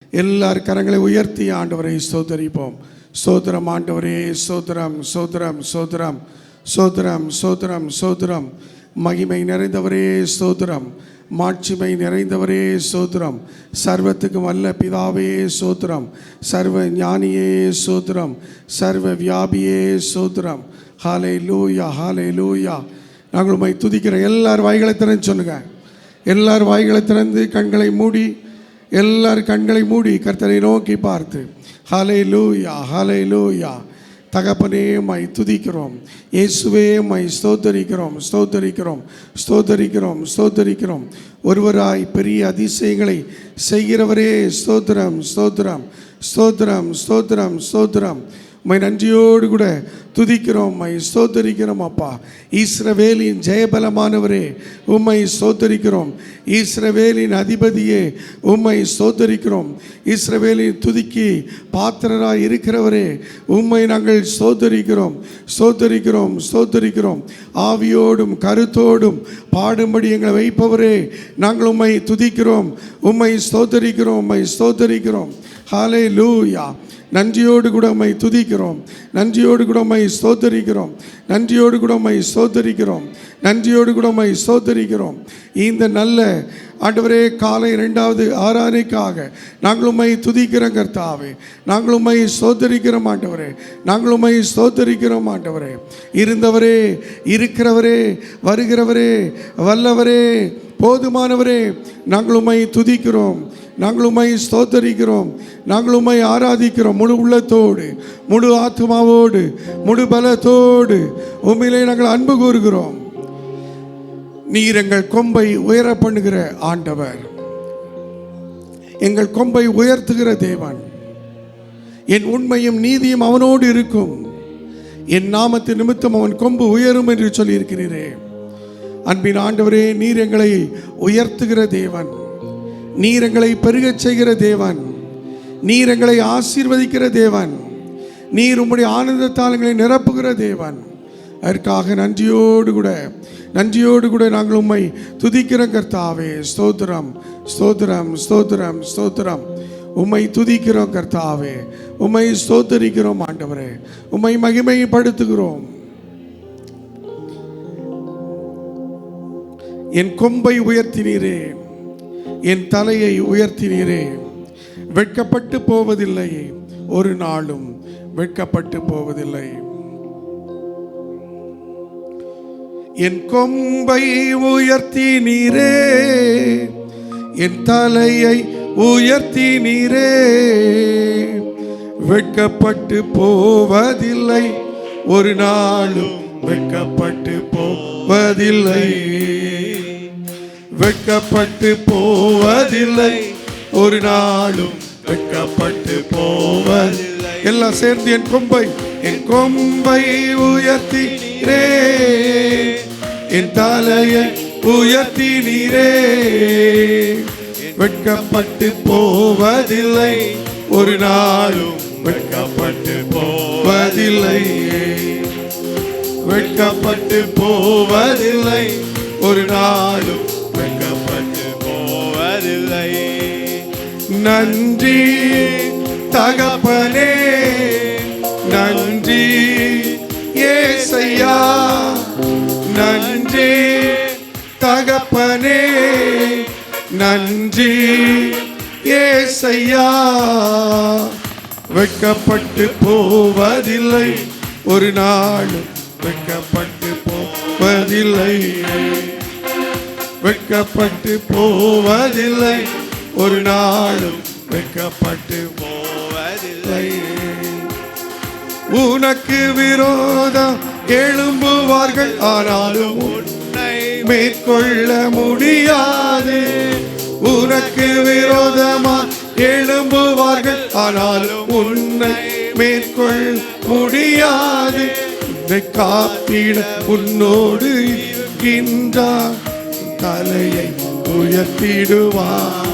எல்லார் கரங்களை உயர்த்தி ஆண்டவரை ஸ்தோத்தரிப்போம். ஸ்தோத்திரம் ஆண்டவரே, ஸ்தோத்திரம் ஸ்தோத்திரம் ஸ்தோத்திரம் ஸ்தோத்திரம் ஸ்தோத்திரம் ஸ்தோத்திரம். மகிமை நிறைந்தவரே ஸ்தோத்திரம், மாட்சிமை நிறைந்தவரே ஸ்தோத்திரம், சர்வத்துக்கு வல்ல பிதாவே ஸ்தோத்திரம், சர்வ ஞானியே ஸ்தோத்திரம், சர்வ வியாபியே ஸ்தோத்திரம். ஹல்லேலூயா ஹல்லேலூயா. நாங்கள் உம்மை துதிக்கிற எல்லார் வாய்களை திறந்து சொல்லுங்க. எல்லார் வாய்களை திறந்து கண்களை மூடி, எல்லார் கண்களை மூடி கர்த்தரை நோக்கி பார்த்து ஹல்லேலூயா ஹல்லேலூயா. தகப்பனே மை துதிக்கிறோம், இயேசுவே மை ஸ்தோத்தரிக்கிறோம் ஸ்தோத்தரிக்கிறோம் ஸ்தோத்தரிக்கிறோம் ஸ்தோத்தரிக்கிறோம். ஒருவராய் பெரிய அதிசயங்களை செய்கிறவரே ஸ்தோத்திரம் ஸ்தோத்திரம் ஸ்தோத்திரம் ஸ்தோத்திரம் ஸ்தோத்திரம். உம்மை நன்றியோடு கூட துதிக்கிறோம், உம்மை ஸ்தோத்தரிக்கிறோம். அப்பா இஸ்ரவேலின் ஜெயபலமானவரே உம்மை ஸ்தோத்தரிக்கிறோம். இஸ்ரவேலின் அதிபதியே உம்மை ஸ்தோத்தரிக்கிறோம். இஸ்ரவேலின் துதிக்கு பாத்திரராய் இருக்கிறவரே உம்மை நாங்கள் ஸ்தோத்தரிக்கிறோம் ஸ்தோத்தரிக்கிறோம் ஸ்தோத்தரிக்கிறோம். ஆவியோடும் கருத்தோடும் பாடும்படி எங்களை வைப்பவரே நாங்கள் உம்மை துதிக்கிறோம், உம்மை ஸ்தோத்தரிக்கிறோம், உம்மை ஸ்தோத்தரிக்கிறோம். ஹல்லேலூயா. நன்றியோடு கூட உம்மை துதிக்கிறோம், நன்றியோடு கூட உம்மை ஸ்தோத்தரிக்கிறோம், நன்றியோடு கூட உம்மை ஸ்தோத்தரிக்கிறோம், நன்றியோடு கூட உம்மை ஸ்தோத்தரிக்கிறோம். இந்த நல்ல ஆண்டவரே காலை 2வது ஆராதனைக்காக நாங்கள் உம்மை துதிக்கிறோம் கர்த்தாவே, நாங்கள் உம்மை ஸ்தோத்தரிக்கிறோம் ஆண்டவரே, நாங்கள் உம்மை ஸ்தோத்தரிக்கிறோம் ஆண்டவரே. இருந்தவரே, இருக்கிறவரே, வருகிறவரே, வல்லவரே, போதுமானவரே, நாங்கள் உம்மை துதிக்கிறோம், நாங்கள் உம்மை ஸ்தோத்தரிக்கிறோம், நாங்கள் உம்மை ஆராதிக்கிறோம். முழு உள்ளத்தோடு, முழு ஆத்மாவோடு, முழு பலத்தோடு உம்மிலே நாங்கள் அன்பு கூறுகிறோம். நீர் எங்கள் கொம்பை உயர பண்ணுகிற ஆண்டவர், எங்கள் கொம்பை உயர்த்துகிற தேவன். என் உண்மையும் நீதியும் அவனோடு இருக்கும், என் நாமத்தின் நிமித்தம் அவன் கொம்பு உயரும் என்று சொல்லியிருக்கிறீரே. அன்பின் ஆண்டவரே, நீர் எங்களை உயர்த்துகிற தேவன், நீர் எங்களை பெருகச் செய்கிற தேவன், நீர் எங்களை ஆசீர்வதிக்கிற தேவன், நீர் உம்முடைய ஆனந்தத்தால் எங்களை நிரப்புகிற தேவன். அதற்காக நன்றியோடு கூட நாங்கள் உம்மை துதிக்கிற கர்த்தாவே. ஸ்தோத்திரம் ஸ்தோத்திரம் ஸ்தோத்திரம் ஸ்தோத்திரம். உம்மை துதிக்கிறோம் கர்த்தாவே, உம்மை ஸ்தோத்தரிக்கிறோம் ஆண்டவரே, உம்மை மகிமைப்படுத்துகிறோம். என் கொம்பை உயர்த்தினீரே, என் தலையை உயர்த்தினீரே, வெட்கப்பட்டு போவதில்லை, ஒரு நாளும் வெட்கப்பட்டு போவதில்லை. என் கொம்பை உயர்த்தினீரே, என் தலையை உயர்த்தினீரே, வெட்கப்பட்டு போவதில்லை, ஒரு நாளும் வெட்கப்பட்டு போவதில்லை, வெட்கப்பட்டு போவதில்லை, ஒரு நாளும் வெட்கப்பட்டு போவதில்லை. எல்லாம் சேர்ந்து என் கொம்பை உயர்த்தினீரே, என் தலையை உயர்த்தினீரே, வெட்கப்பட்டு போவதில்லை, ஒரு நாளும் வெட்கப்பட்டு போவதில்லை, வெட்கப்பட்டு போவதில்லை, ஒரு நாளும் வெட்கப்பட்டு போவதில்லை. நன்றி தகப்பனே, நன்றி ஏசையா, நன்றி தகப்பனே, நன்றி ஏசையா. வெட்கப்பட்டு போவதில்லை, ஒரு நாளும் வெட்கப்பட்டு போவதில்லை, வெட்கப்பட்டு போவதில்லை, ஒரு நாளும் வெட்கப்பட்டு போவதில்லை. உனக்கு விரோதம் எழும்புவார்கள், ஆனாலும் உன்னை மேற்கொள்ள முடியாது. உனக்கு விரோதமா எழும்புவார்கள், ஆனாலும் உன்னை மேற்கொள்ள முடியாது. உன்னை காத்திட உன்னோடு இருக்கின்றார், தலையை உயர்த்திடுவார்.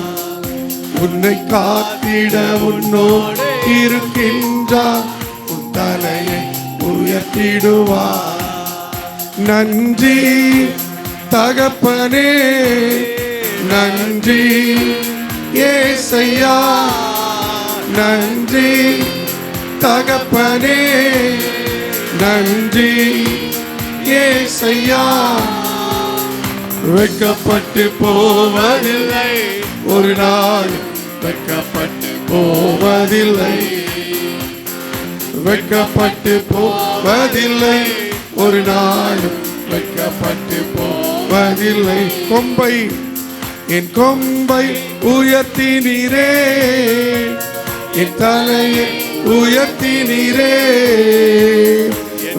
உன்னை காத்திட உன்னோடு இருக்கின்றார், உன் தலையை உயர்த்திடுவார். நன்றி தகப்பனே, நன்றி ஏசையா, நன்றி தகப்பனே, நன்றி ஏசையா. வெட்கப்பட்டு போவதில்லை ஒரு நாள், வெட்கப்பட்டு போவதில்லை, வெட்கப்பட்டு போவதில்லை ஒரு நாள், வெட்கப்பட்டு போவதில்லை. கொம்பை என் கொம்பை உயர்த்தினீரே, என் தலையை உயர்த்தினீரே,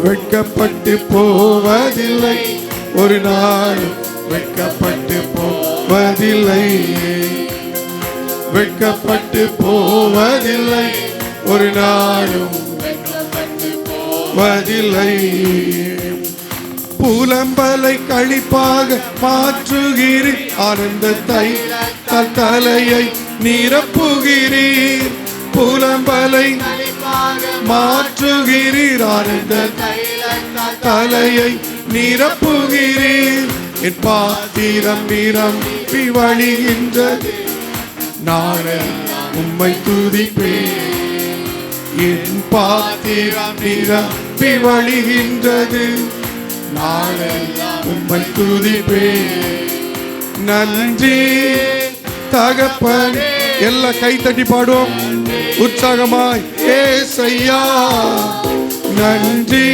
வெட்கப்பட்டு போவதில்லை ஒரு நாள், வெட்கப்பட்டு போவதில்லை, வெட்கப்பட்டு போவதில்லை ஒரு நாளும், வெட்கப்பட்டு போவதில்லை. புலம்பலை களிப்பாக மாற்றுகிறீர், ஆனந்தத்தை தலையை நிரப்புகிறீர். புலம்பலை மாற்றுகிறீர், ஆனந்த தலையை நிரப்புகிறீர். என் பாத்திரம் நிரம்பி வழிகின்றது, நாளெல்லாம் உம்மை துதிப்பேன். என் பாத்திரம் நிரம்பி வழிகின்றது, நாளெல்லாம் உம்மை துதிப்பேன். நன்றி தகப்பனே, எல்லாம் கை தட்டி பாடுவோம் உற்சாகமாய். ஏசையா நன்றி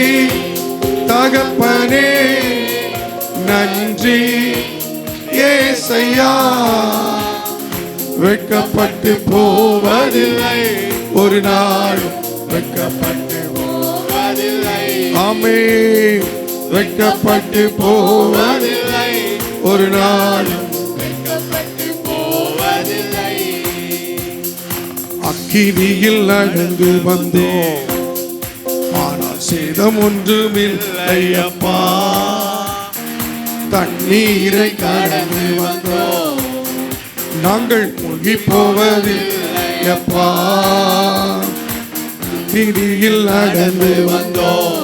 தகப்பனே, நன்றி ஏசையா. வெட்கப்பட்டு போவதில்லை ஒரு நாளும், வெட்கப்பட்டு போவதில்லை. ஆமென். வெட்கப்பட்டு போவதில்லை ஒரு நாளும், வெட்கப்பட்டு போவதில்லை. அக்கினியில் நடந்து வந்தோம், ஆனால் சேதம் ஒன்றுமில்லை அப்பா. தண்ணீரை கடந்து வந்தோம், நாங்கள் மூழ்கி போவதில்லை அப்பா. அக்கினியில் நடந்து வந்தோம்,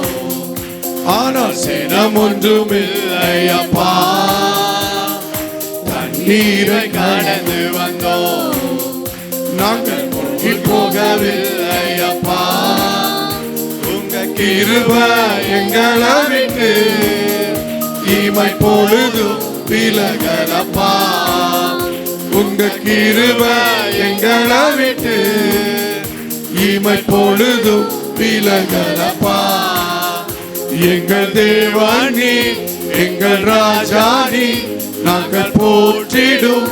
ஆனால் சேதம் ஒன்றுமில்லை அப்பா. தண்ணீரை கடந்து வந்தோம், நாங்கள் மூழ்கி போகவில்லை அப்பா. உங்க கிருபை எங்களை விட்டு இமை பொழுதும் விலகலப்பா. உங்க கிருபை எங்களை விட்டு இமை பொழுதும் விலகலப்பா. எங்கள் தேவனே, எங்கள் ராஜானி, நாங்கள் போற்றிடும்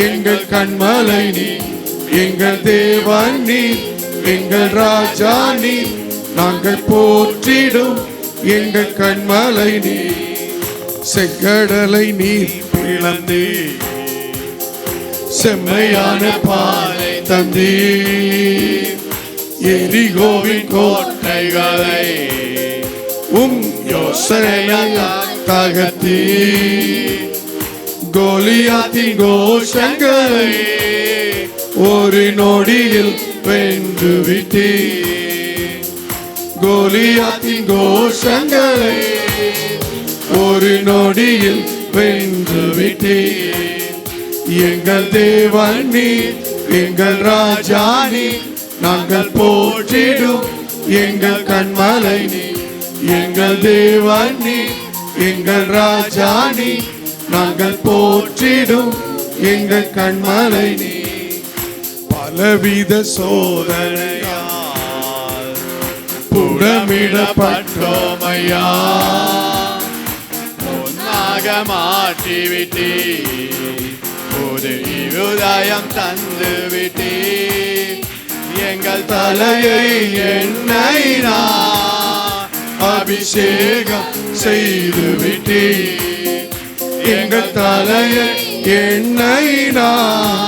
எங்கள் கண்மலை நீ. எங்கள் தேவனே, எங்கள் ராஜானி, நாங்கள் போற்றிடும் எங்கள் கண்மலை நீ. செங்கடலை நீர் பிளந்தே, செம்மையான பாலை தந்தே, எரிகோவின் கோட்டைகளை யோசனையால் தகர்த்தீ. கோலியாத்தின் கோஷங்களை ஒரு நொடியில் வென்று விட்டீ. கோலியாத்தின் கோஷங்களை ஒரு நொடியில் வென்று விட்டீ. எங்கள் தேவன் நீர், எங்கள் ராஜா நீர், நாங்கள் போற்றிடும் எங்கள் கண்மலை நீர். எங்கள் தேவன் நீர், எங்கள் ராஜா நீர், நாங்கள் போற்றிடும் எங்கள் கண்மலை நீர். பலவித சோதனையால் புடமிடப்பட்டோமையா, பொன்னாக மாற்றிவிட்டே, புது இருதயம் தந்து விட்டே. எங்கள் தலையை எண்ணெயினால் அபிஷேகம் செய்து விட்டே. எங்கள் தலையை எண்ணெயினால்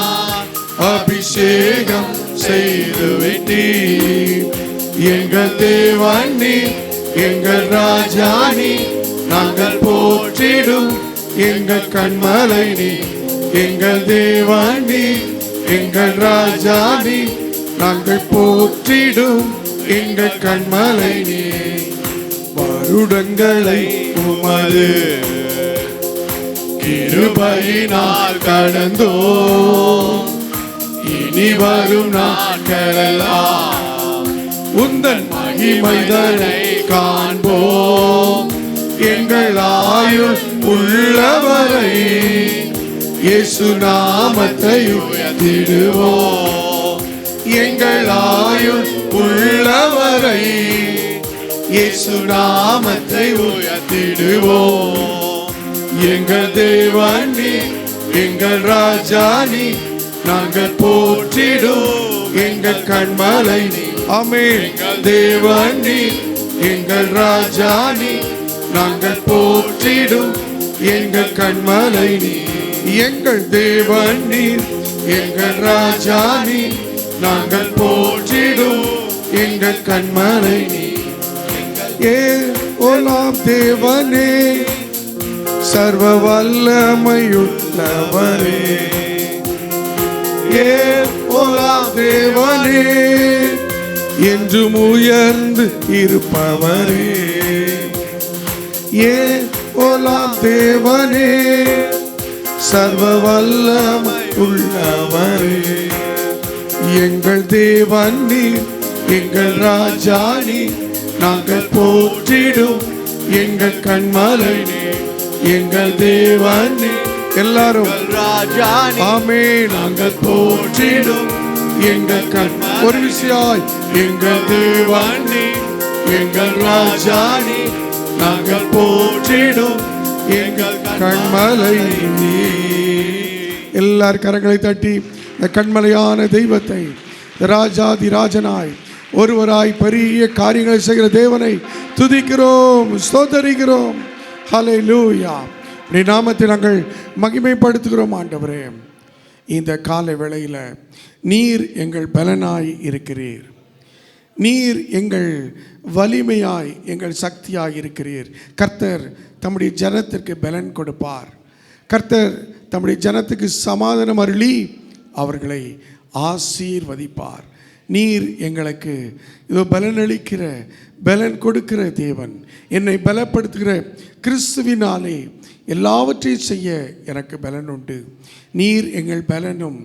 அபிஷேகம் செய்து விட்டே. எங்கள் தேவன் நீர், எங்கள் ராஜா நீர், நாங்கள் போற்றிடும் எங்கள் கண்மலை நீர். எங்கள் தேவன் நீர், எங்கள் ராஜா நீர், நாங்கள் போற்றிடும் எங்கள் கண்மலை நீர். வருடங்களை உமது கிருபையினால் கடந்தோம், இனி வரும் நாட்களெல்லாம் உந்தன் மகிமைதனை காண்போம். எங்கள் ஆயுள் உள்ளவரை இயேசு நாமத்தை உயர்த்திடுவோம். எங்கள் ஆயுள் உள்ளவரை இயேசு நாமத்தை உயர்த்திடுவோம். எங்கள் தேவன் நீ, எங்கள் ராஜா நீ, நாங்கள் போற்றிடும் எங்கள் கண்மலை நீ. ஆமென். எங்கள் தேவன் நீ, எங்கள் ராஜா நீ, நாங்கள் போற்றிடும் எங்கள் கண்மலை நீ. எங்கள் தேவன் நீ, எங்கள் ராஜா நீ, நாங்கள் போற்றிடும் எங்கள் கண்மலை நீ. ஓலாம் தேவனே, சர்வ வல்லமையுள்ளவரே, ஓலாம் தேவனே, என்றும் உயர்ந்து இருப்பவரே, ஓலாம் தேவனே, சர்வ வல்லமை உள்ளவரே. எங்கள் தேவன் நீர், எங்கள் ராஜா நீர், நாங்கள் போற்றிடும் எங்கள் கண்மலை நீர். எங்கள் தேவன் நீர், எல்லாரும் ராஜா ஆமென். நாங்கள் போற்றிடும் எங்கள் கண்மலை. ஒரு விஷயம், எங்கள் தேவன் நீர், எங்கள் ராஜா நீர், நாங்கள் போற்றிடும் எங்கள் கண்மலை நீர். எல்லார் கரங்களை தட்டி இந்த கண்மலையான தெய்வத்தை, ராஜாதி ராஜனாய் ஒருவராய் பெரிய காரியங்களை செய்கிற தேவனை துதிக்கிறோம், ஸ்தோத்தரிக்கிறோம். ஹல்லேலூயா. உம்முடைய நாமத்தை நாங்கள் மகிமைப்படுத்துகிறோம் ஆண்டவரே. இந்த கால வேளையில் நீர் எங்கள் பலனாய் இருக்கிறீர். நீர் எங்கள் வலிமையாய், எங்கள் சக்தியாய் இருக்கிறீர். கர்த்தர் தம்முடைய ஜனத்திற்கு பலன் கொடுப்பார். கர்த்தர் தம்முடைய ஜனத்துக்கு சமாதானம் அருளி அவர்களை ஆசீர்வதிப்பார். நீர் எங்களுக்கு இதோ பலனளிக்கிற, பலன் கொடுக்கிற தேவன். என்னை பலப்படுத்துகிற கிறிஸ்துவினாலே எல்லாவற்றையும் செய்ய எனக்கு பலன் உண்டு. நீர் எங்கள் பலனும்,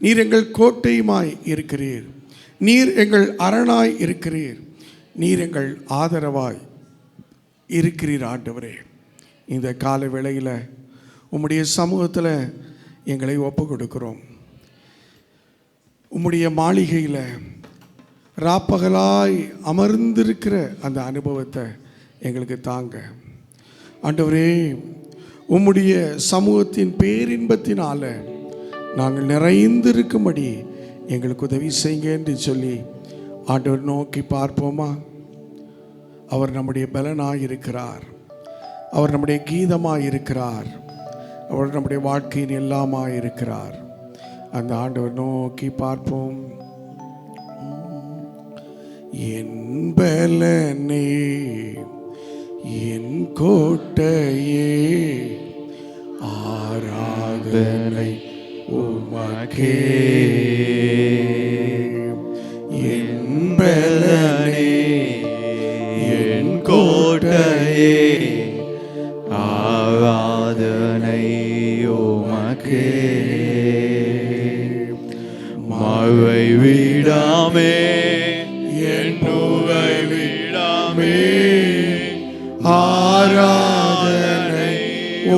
நீர் எங்கள் கோட்டையுமாய் இருக்கிறீர். நீர் எங்கள் அரணாய் இருக்கிறீர். நீர் எங்கள் ஆதரவாய் இருக்கிறீர் ஆண்டவரே. இந்த கால வேளையில் உம்முடைய சமூகத்தில் எங்களை ஒப்பு கொடுக்கிறோம். உம்முடைய மாளிகையில் ராப்பகலாய் அமர்ந்திருக்கிற அந்த அனுபவத்தை எங்களுக்கு தாங்க ஆண்டவரே. உம்முடைய சமூகத்தின் பேரின்பத்தினால நாங்கள் நிறைந்திருக்கும்படி எங்களுக்கு உதவி செய்யுங்க என்று சொல்லி ஆண்டவர் நோக்கி பார்ப்போமா? அவர் நம்முடைய பலனாய் இருக்கிறார். அவர் நம்முடைய கீதமாய் இருக்கிறார். அவர் நம்முடைய வாழ்க்கையின் எல்லாமாய் இருக்கிறார். அந்த ஆண்டவர் நோக்கி பார்ப்போம். என் பலனே, என் கோட்டையே, ஆராதனை உமக்கே. என் பலனே, என் கோட்டையே, ஆராதனை உமக்கே. மழை விடாமே, என் நுகை விடாமே, ஆராதனை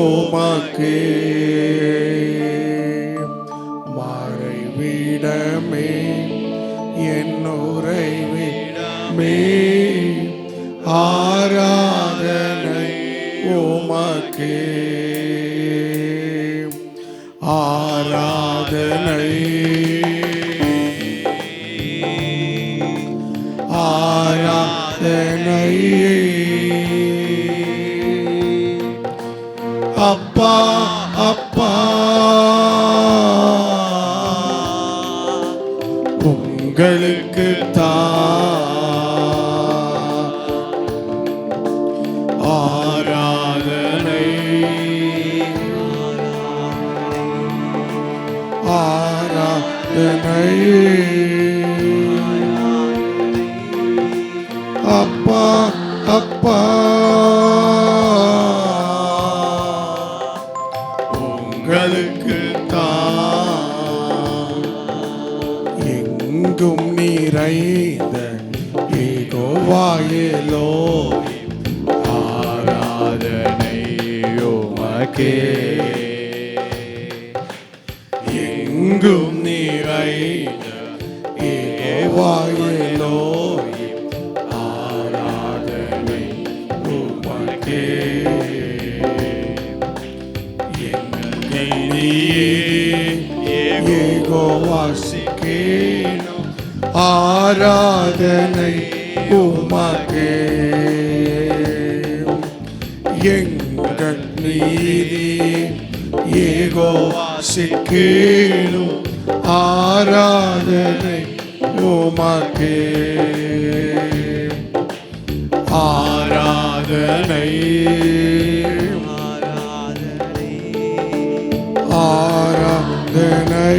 உமக்கே. மறைவிடமே, என் உறைவிடமே, ஆராதனை உமக்கே. ஆராதனை, ஆராதனை. அப்பா அப்பா உங்களுக்கு ஆராதனை, ஆராதனை. அப்பா அப்பா உங்களுக்கு நிறைந்த யெகோவாயேலோ ஆராதனை உமக்கே எங்கும் நிறைந்த யெகோவாயேலோ ஆராதனை உமக்கே எங்கள் யெகோவாசிக்கேனோ ஆராதனை உமக்கே எங்கள் நீதி யெகோவாசிக்கேனோ ஆராதனை உமக்கே ஆராதனை ஆராதனை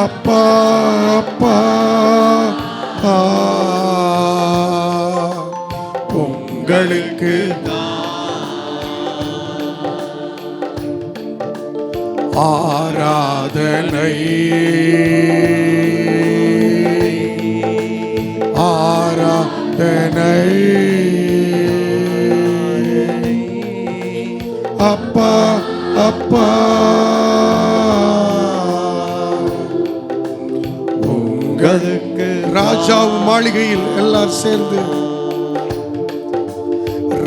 அப்பா அப்பா உங்களுக்கு ஆராதனை ஆராதனை அப்பா அப்பா உங்களுக்கு ராஜாவும் மாளிகையில் எல்லாரும் சேர்ந்து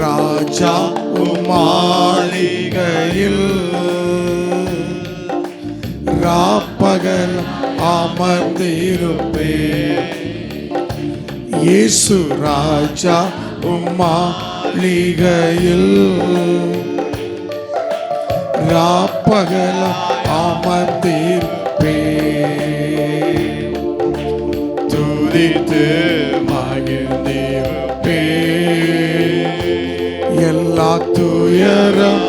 ராஜாவும் மாளிகையில் ராப்பகல் அமர்ந்திருப்பே இயேசு ராஜா மாளிகையில் ராப்பகல் அமர்ந்திருப்பே துதித்து மகிழ்ந்திருப்பே எல்லா துயரம்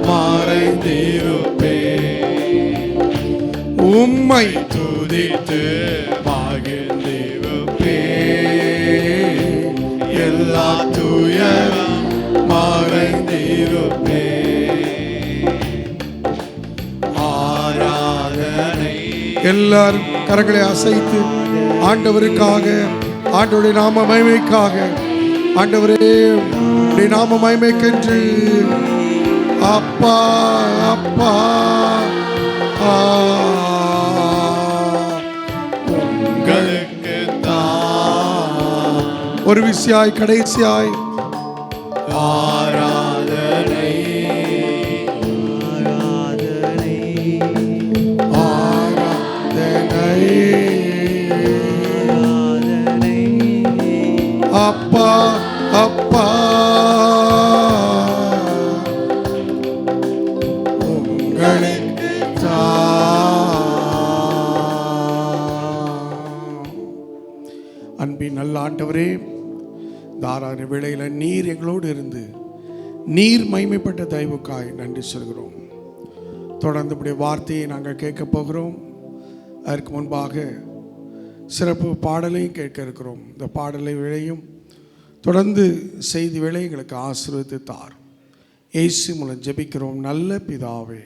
மறைந்திருப்பே உம்மை துதித்து மகிழ்ந்திருப்பே எல்லா துயரம் மறைந்திருப்பே ஆராதனை எல்லாரும் கரங்களை அசைத்து ஆண்டவருக்காக ஆண்டவருடைய நாம மகிமைக்காக ஆண்டவரே உடைய நாம மகிமைக்கென்று அப்பா அப்பா உங்களுக்கு தான் ஒரு விசியாய் கடைசியாய் ஆராதனை ஆராதனை அப்பா அப்பா உங்களுக்கு அன்பின் நல்ல ஆண்டவரே, தாராள வேளையில் நீர் எங்களோடு இருந்து நீர் மகிமைப்பட்ட தயவுக்காய் நன்றி சொல்கிறோம். தொடர்ந்து இப்படிய வார்த்தையை நாங்கள் கேட்க போகிறோம். அதற்கு முன்பாக சிறப்பு பாடலையும் கேட்க இருக்கிறோம். இந்த பாடலை வேளையும் தொடர்ந்து செய்தி வேளை எங்களுக்கு ஆசீர்வதித்து தார். இயேசு மூலம் ஜெபிக்கிறோம் நல்ல பிதாவே,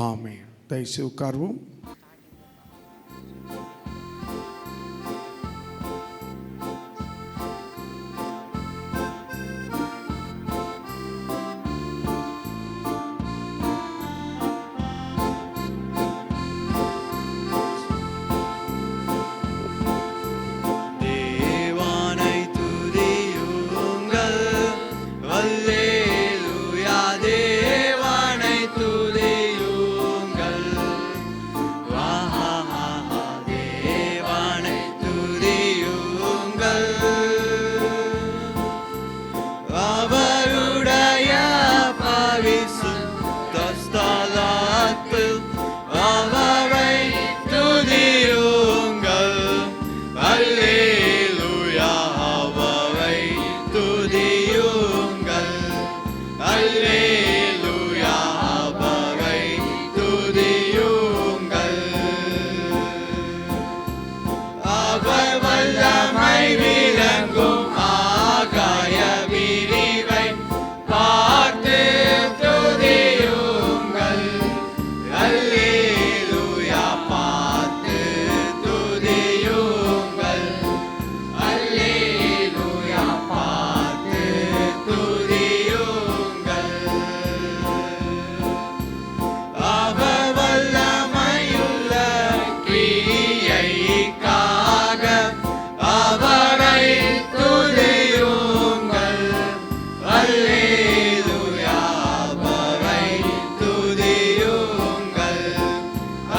ஆமென். தயவுசெய்து உட்கார்வோம்.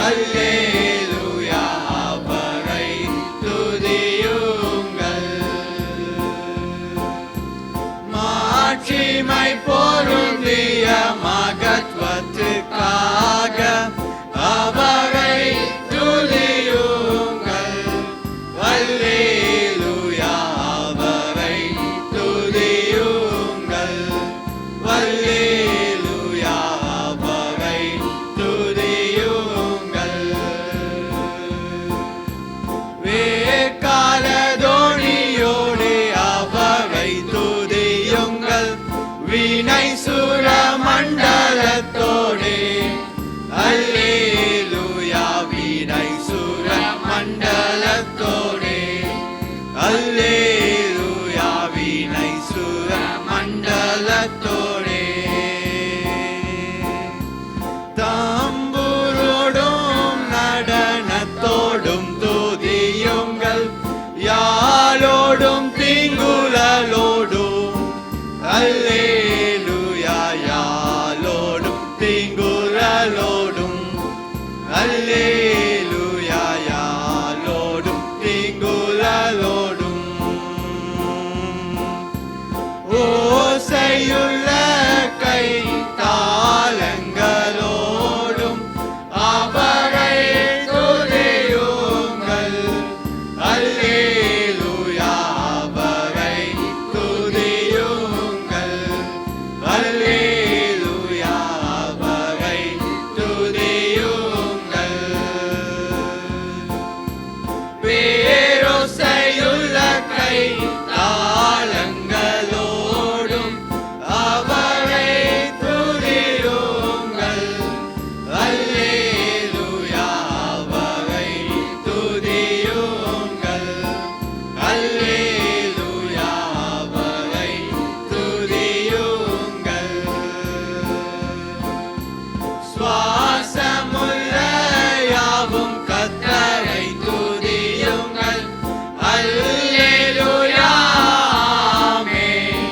அல்லேலூயா அவரை துதியுங்கள். மாட்சிமை பொருந்திய மகத்துவத்துக்காக அவரை துதியுங்கள். அல்லேலூயா அவரை துதியுங்கள். அல்லேலூயா அவரை துதியுங்கள். வேகாலதோனியோடு அவரை துதியுங்கள். வீணை சுர மண்டலத்தோடு அல்லேலூயா வீணை சுர மண்டலத்தோடு அல்லேலூயா வீணை சுர மண்டலத்தோடு தம்புரோடும் நடனத்தோடும் துதியுங்கள். யாழோடும் திங்குழலோடும் அல்லேலூயா யாழோடும் திங்குழலோடும் அல்லேலூயா யாழோடும் திங்குழலோடும் ஓசையுள்ள கை தாளங்களோடும் அவரை துதியுங்கள். அல்லேலூயா அவரை துதியுங்கள். அல்லேலூயா அவரை துதியுங்கள். பேரோசையுள்ள கை தாளங்களோடும் அவரை துதியுங்கள். அல்லேலூயா அவரை துதியுங்கள். அல்லேலூயா அவரை துதியுங்கள். சுவாசமுள்ள யாவும் கர்த்தரை துதியுங்கள். அல்லேலூயா ஆமென்.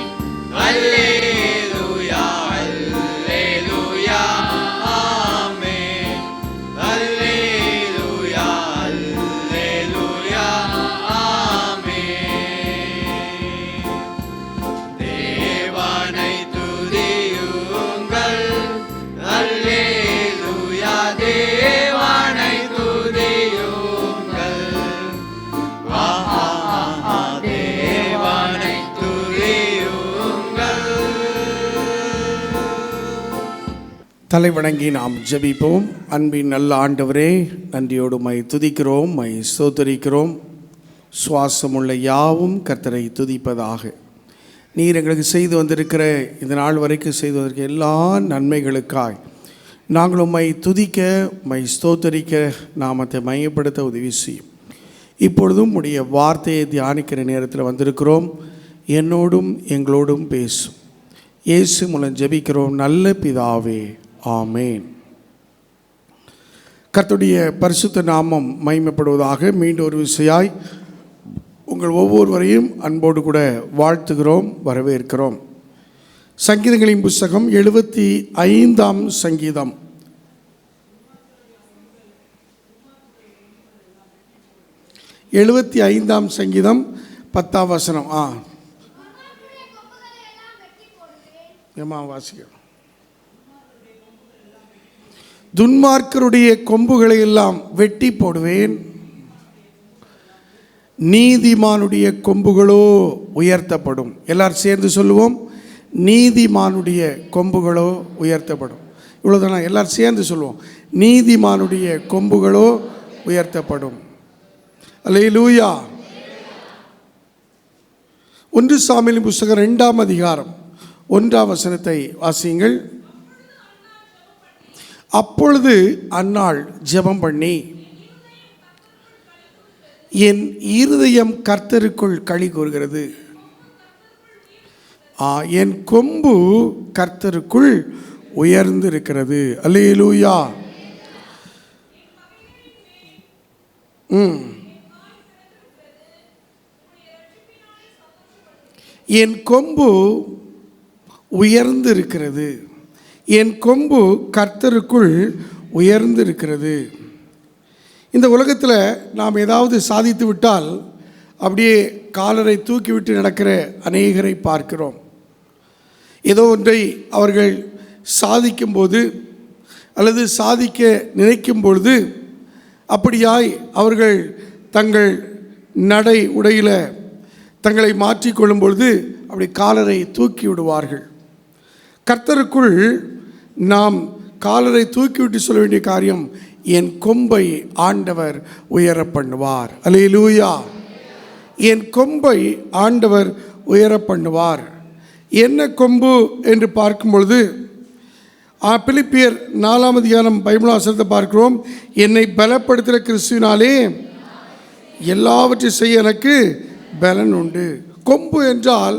அல்லேலூயா அல்லேலூயா ஆமென். அல்லேலூயா அல்லேலூயா ஆமென். தேவனை துதியுங்கள். அல்லேலூயா தேவனை துதியுங்கள். தேவனை துதியுங்கள். தலை வணங்கி நாம் ஜெபிப்போம். அன்பின் நல்ல ஆண்டவரே, நன்றியோடு மை துதிக்கிறோம், மை ஸ்தோத்திரிக்கிறோம். சுவாசமுள்ள யாவும் கர்த்தரை துதிப்பதாக. நீர் எங்களுக்கு செய்து வந்திருக்கிற இந்த நாள் வரைக்கும் செய்து வந்திருக்கிற எல்லா நன்மைகளுக்காய் நாங்கள் உம்மை துதிக்க, மை ஸ்தோத்தரிக்க, நாமத்தை மையப்படுத்த உதவி செய்யும். இப்பொழுதும் உடைய வார்த்தையை தியானிக்கிற நேரத்தில் வந்திருக்கிறோம். என்னோடும் எங்களோடும் பேசும். இயேசு மூலம் ஜெபிக்கிறோம் நல்ல பிதாவே, ஆமேன். கர்த்தருடைய பரிசுத்த நாமம் மகிமைப்படுவதாக. மீண்டும் ஒரு விசையாய் உங்கள் ஒவ்வொருவரையும் அன்போடு கூட வாழ்த்துகிறோம், வரவேற்கிறோம். சங்கீதங்களின் புஸ்தகம் 75ஆம் சங்கீதம். எழுபத்தி 5ஆம் சங்கீதம் 10ஆம் வசனம். வாசிக்க. துன்மார்க்கருடைய கொம்புகளை எல்லாம் வெட்டி போடுவேன், நீதிமானுடைய கொம்புகளோ உயர்த்தப்படும். எல்லாரும் சேர்ந்து சொல்லுவோம், நீதிமானுடைய கொம்புகளோ உயர்த்தப்படும். இவ்வளோதானா? எல்லாரும் சேர்ந்து சொல்லுவோம், நீதிமானுடைய கொம்புகளோ உயர்த்தப்படும். அல்லேலூயா. 1 சாமுவேலின் புஸ்தகம் 2ஆம் அதிகாரம் 1ஆம் வசனத்தை வாசியுங்கள். அப்பொழுது அன்னாள் ஜெபம் பண்ணி, என் இருதயம் கர்த்தருக்குள் களி கூறுகிறது, என் கொம்பு கர்த்தருக்குள் உயர்ந்திருக்கிறது. அல்லேலூயா. என் கொம்பு உயர்ந்திருக்கிறது, என் கொம்பு கர்த்தருக்குள் உயர்ந்திருக்கிறது. இந்த உலகத்தில் நாம் ஏதாவது சாதித்து விட்டால் அப்படியே காலரை தூக்கிவிட்டு நடக்கிற அநேகரை பார்க்கிறோம். ஏதோ ஒன்றை அவர்கள் சாதிக்கும்போது அல்லது சாதிக்க நினைக்கும் பொழுது அப்படியாய் அவர்கள் தங்கள் நடை உடையில் தங்களை மாற்றிக்கொள்ளும் பொழுது அப்படி காலரை தூக்கி விடுவார்கள். கர்த்தருக்குள் நாம் காலரை தூக்கிவிட்டு சொல்ல வேண்டிய காரியம், என் கொம்பை ஆண்டவர் உயர பண்ணுவார். அல்லேலூயா. என் கொம்பை ஆண்டவர் உயர பண்ணுவார். என்ன கொம்பு என்று பார்க்கும் பொழுது பிலிப்பியர் 4ஆம் அதிகாரம் 13ஆம் வசனத்தை பார்க்கிறோம். என்னை பலப்படுத்துகிற கிறிஸ்துவினாலே எல்லாவற்றையும் செய்ய எனக்கு பலன் உண்டு. கொம்பு என்றால்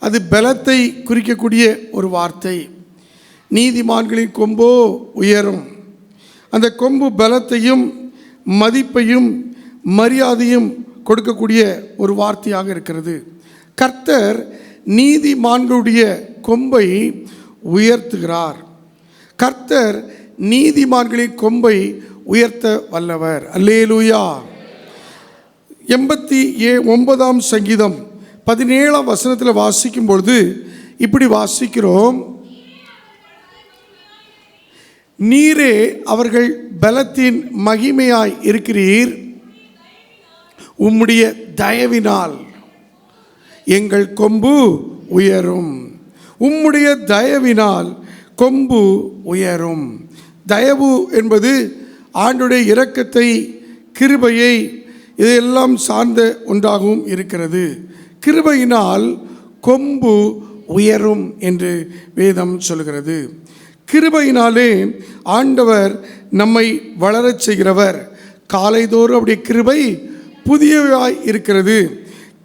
அது பலத்தை குறிக்கக்கூடிய ஒரு வார்த்தை. நீதிமான்களின் கொம்போ உயரும். அந்த கொம்பு பலத்தையும் மதிப்பையும் மரியாதையும் கொடுக்கக்கூடிய ஒரு வார்த்தையாக இருக்கிறது. கர்த்தர் நீதிமான்களுடைய கொம்பை உயர்த்துகிறார். கர்த்தர் நீதிமான்களின் கொம்பை உயர்த்த வல்லவர். அல்லேலூயா. 89ஆம் சங்கீதம் 17ஆம் வசனத்தில் வாசிக்கும் பொழுது இப்படி வாசிக்கிறோம், நீரே அவர்கள் பலத்தின் மகிமையாய் இருக்கிறீர், உம்முடைய தயவினால் எங்கள் கொம்பு உயரும். உம்முடைய தயவினால் கொம்பு உயரும். தயவு என்பது ஆண்டுடைய இரக்கத்தை, கிருபையை, இதையெல்லாம் சார்ந்த ஒன்றாகவும் இருக்கிறது. கிருபையினால் கொம்பு உயரும் என்று வேதம் சொல்கிறது. கிருபையினாலே ஆண்டவர் நம்மை வளரச் செய்கிறவர். காலைதோறும் அப்படி கிருபை புதியவாய் இருக்கிறது.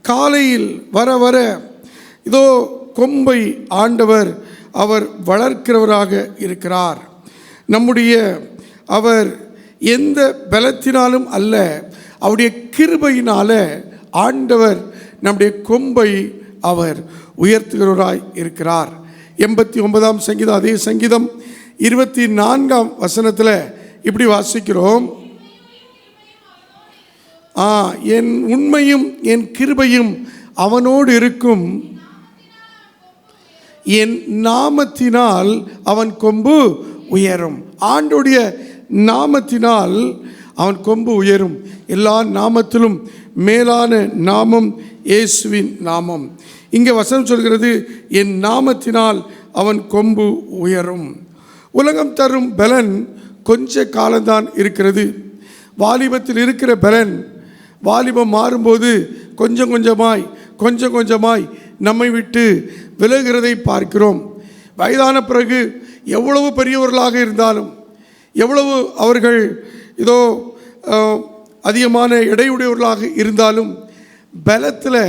காலையில் வர வர இதோ கொம்பை ஆண்டவர் அவர் வளர்க்கிறவராக இருக்கிறார். நம்முடைய அவர் எந்த பலத்தினாலும் அல்ல, அவருடைய கிருபையினால ஆண்டவர் நம்முடைய கொம்பை அவர் உயர்த்துகிறவராய் இருக்கிறார். 89ஆம் சங்கீதம், அதே சங்கீதம் 24ஆம் வசனத்தில் இப்படி வாசிக்கிறோம், என் உண்மையும் என் கிருபையும் அவனோடு இருக்கும், என் நாமத்தினால் அவன் கொம்பு உயரும். ஆண்டோடைய நாமத்தினால் அவன் கொம்பு உயரும். எல்லா நாமத்திலும் மேலான நாமம் இயேசுவின் நாமம். இங்கே வசனம் சொல்கிறது, என் நாமத்தினால் அவன் கொம்பு உயரும். உலகம் தரும் பலன் கொஞ்ச காலம்தான் இருக்கிறது. வாலிபத்தில் இருக்கிற பலன் வாலிபம் மாறும்போது கொஞ்சம் கொஞ்சமாய் நம்மை விட்டு விலகிறதை பார்க்கிறோம். வயதான பிறகு எவ்வளவு பெரியவர்களாக இருந்தாலும், எவ்வளவு அவர்கள் இதோ அதிகமான எடையுடையவர்களாக இருந்தாலும் பலத்தில்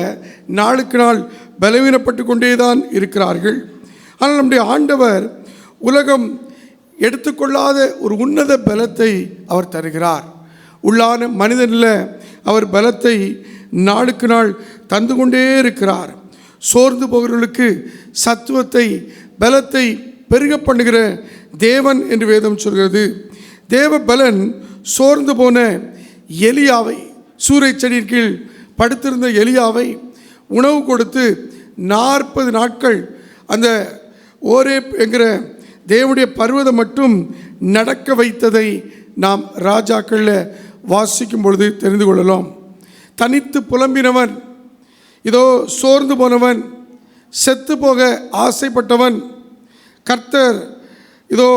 நாளுக்கு நாள் பலவீனப்பட்டு கொண்டே தான் இருக்கிறார்கள். ஆனால் நம்முடைய ஆண்டவர் உலகம் எடுத்துக்கொள்ளாத ஒரு உன்னத பலத்தை அவர் தருகிறார். உள்ளான மனிதனில் அவர் பலத்தை நாளுக்கு நாள் தந்து கொண்டே இருக்கிறார். சோர்ந்து போகிறவர்களுக்கு சத்துவத்தை, பலத்தை பெருக பண்ணுகிற தேவன் என்று வேதம் சொல்கிறது. தேவ பலன் சோர்ந்து போன எலியாவை, சூறை செடியின் கீழ் படுத்திருந்த எலியாவை உணவு கொடுத்து 40 நாட்கள் அந்த ஓரேப் என்கிற தேவனுடைய பர்வதம் மட்டும் நடக்க வைத்ததை நாம் ராஜாக்களில் வாசிக்கும் பொழுது தெரிந்து கொள்ளலாம். தனித்து புலம்பினவன், இதோ சோர்ந்து போனவன், செத்து போக ஆசைப்பட்டவன், கர்த்தர் இதோ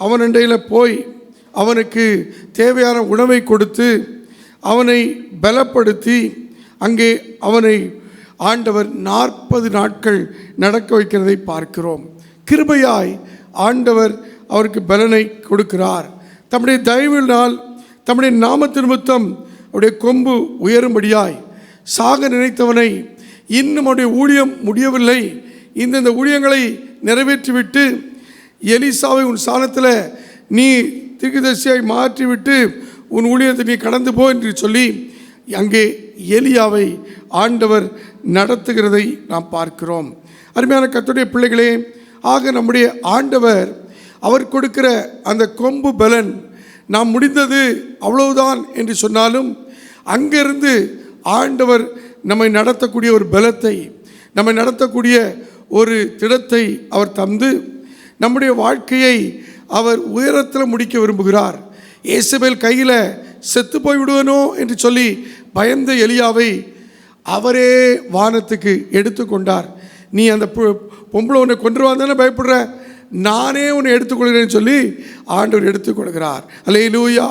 அவன் அண்டையில் போய் அவனுக்கு தேவையான உணவை கொடுத்து அவனை பலப்படுத்தி அங்கே அவனை ஆண்டவர் 40 நாட்கள் நடக்க வைக்கிறதை பார்க்கிறோம். கிருபையாய் ஆண்டவர் அவருக்கு பலனை கொடுக்கிறார். தம்முடைய தயவினால், தம்முடைய நாமத்து நிமித்தம் அவருடைய கொம்பு உயரும்படியாய் சாக நினைத்தவனை, இன்னும் அவருடைய ஊழியம் முடியவில்லை, இந்த ஊழியங்களை நிறைவேற்றிவிட்டு எலிசாவை உன் ஸ்தானத்தில் நீ தீர்க்கதரிசியாய் மாற்றிவிட்டு உன் ஊழியத்தை நீ கடந்து போ என்று சொல்லி அங்கே எலியாவை ஆண்டவர் நடத்துகிறதை நாம் பார்க்கிறோம். அருமையான கர்த்தருடைய பிள்ளைகளே, ஆக நம்முடைய ஆண்டவர் அவர் கொடுக்கிற அந்த கொம்பு பலன் நாம் முடிந்தது அவ்வளவுதான் என்று சொன்னாலும் அங்கிருந்து ஆண்டவர் நம்மை நடத்தக்கூடிய ஒரு பலத்தை, நம்மை நடத்தக்கூடிய ஒரு திடத்தை அவர் தந்து நம்முடைய வாழ்க்கையை அவர் உயரத்தில் முடிக்க விரும்புகிறார். ஏசபேல் கையில் செத்து போய் விடுவனோ என்று சொல்லி பயந்த எலியாவை அவரே வானத்துக்கு எடுத்துக்கொண்டார். நீ அந்த பொம்பளை உன்னை கொன்றுவாந்தானே பயப்படுற, நானே உன்னை எடுத்துக்கொள்கிறேன்னு சொல்லி ஆண்டவர் எடுத்துக்கொள்கிறார். அல்லேலூயா.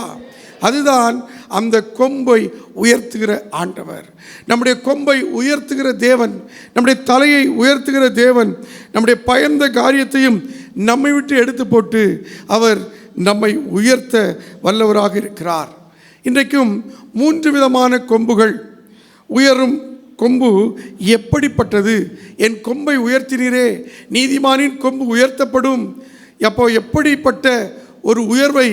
அதுதான் அந்த கொம்பை உயர்த்துகிற ஆண்டவர், நம்முடைய கொம்பை உயர்த்துகிற தேவன், நம்முடைய தலையை உயர்த்துகிற தேவன். நம்முடைய பயந்த காரியத்தையும் நம்மை விட்டு எடுத்து போட்டு அவர் நம்மை உயர்த்த வல்லவராக இருக்கிறார். இன்றைக்கும் 3 விதமான கொம்புகள். உயரும் கொம்பு எப்படிப்பட்டது? என் கொம்பை உயர்த்தினீரே, நீதிமானின் கொம்பு உயர்த்தப்படும். அப்போ எப்படிப்பட்ட ஒரு உயர்வை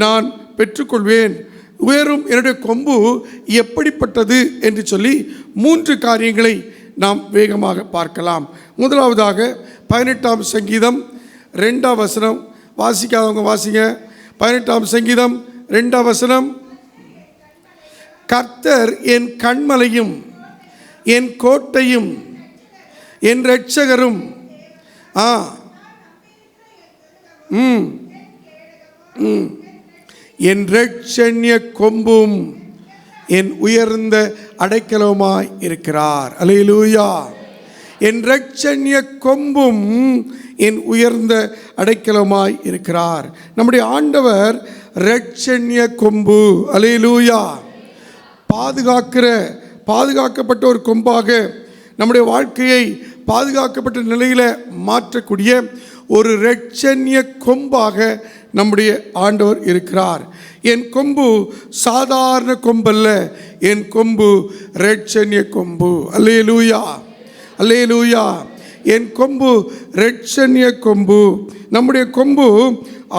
நான் பெற்றுக்கொள்வேன்? உயரும் என்னுடைய கொம்பு எப்படிப்பட்டது என்று சொல்லி 3 காரியங்களை நாம் வேகமாக பார்க்கலாம். முதலாவதாக 18ஆம் சங்கீதம் 2ஆம் வசனம். வாசிக்காதவங்க வாசிங்க. 18ஆம் சங்கீதம் 2ஆம் வசனம். கர்த்தர் என் கண்மலையும் என் கோட்டையும் என் இரட்சகரும் என் இரட்சண்ய கொம்பும் என் உயர்ந்த அடைக்கலமாய் இருக்கிறார். அல்லேலூயா. என் இரட்சண்ய கொம்பும் என் உயர்ந்த அடைக்கலமாய் இருக்கிறார். நம்முடைய ஆண்டவர் இரட்சண்ய கொம்பு. அல்லேலூயா. பாதுகாக்கப்பட்ட ஒரு கொம்பாக நம்முடைய வாழ்க்கையை பாதுகாக்கப்பட்ட நிலையில் மாற்றக்கூடிய ஒரு இரட்சண்ய கொம்பாக நம்முடைய ஆண்டவர் இருக்கிறார். என் கொம்பு சாதாரண கொம்பல்ல, என் கொம்பு இரட்சண்ய கொம்பு. அல்லேலூயா, அல்லேலூயா. என் கொம்பு இரட்சண்ய கொம்பு. நம்முடைய கொம்பு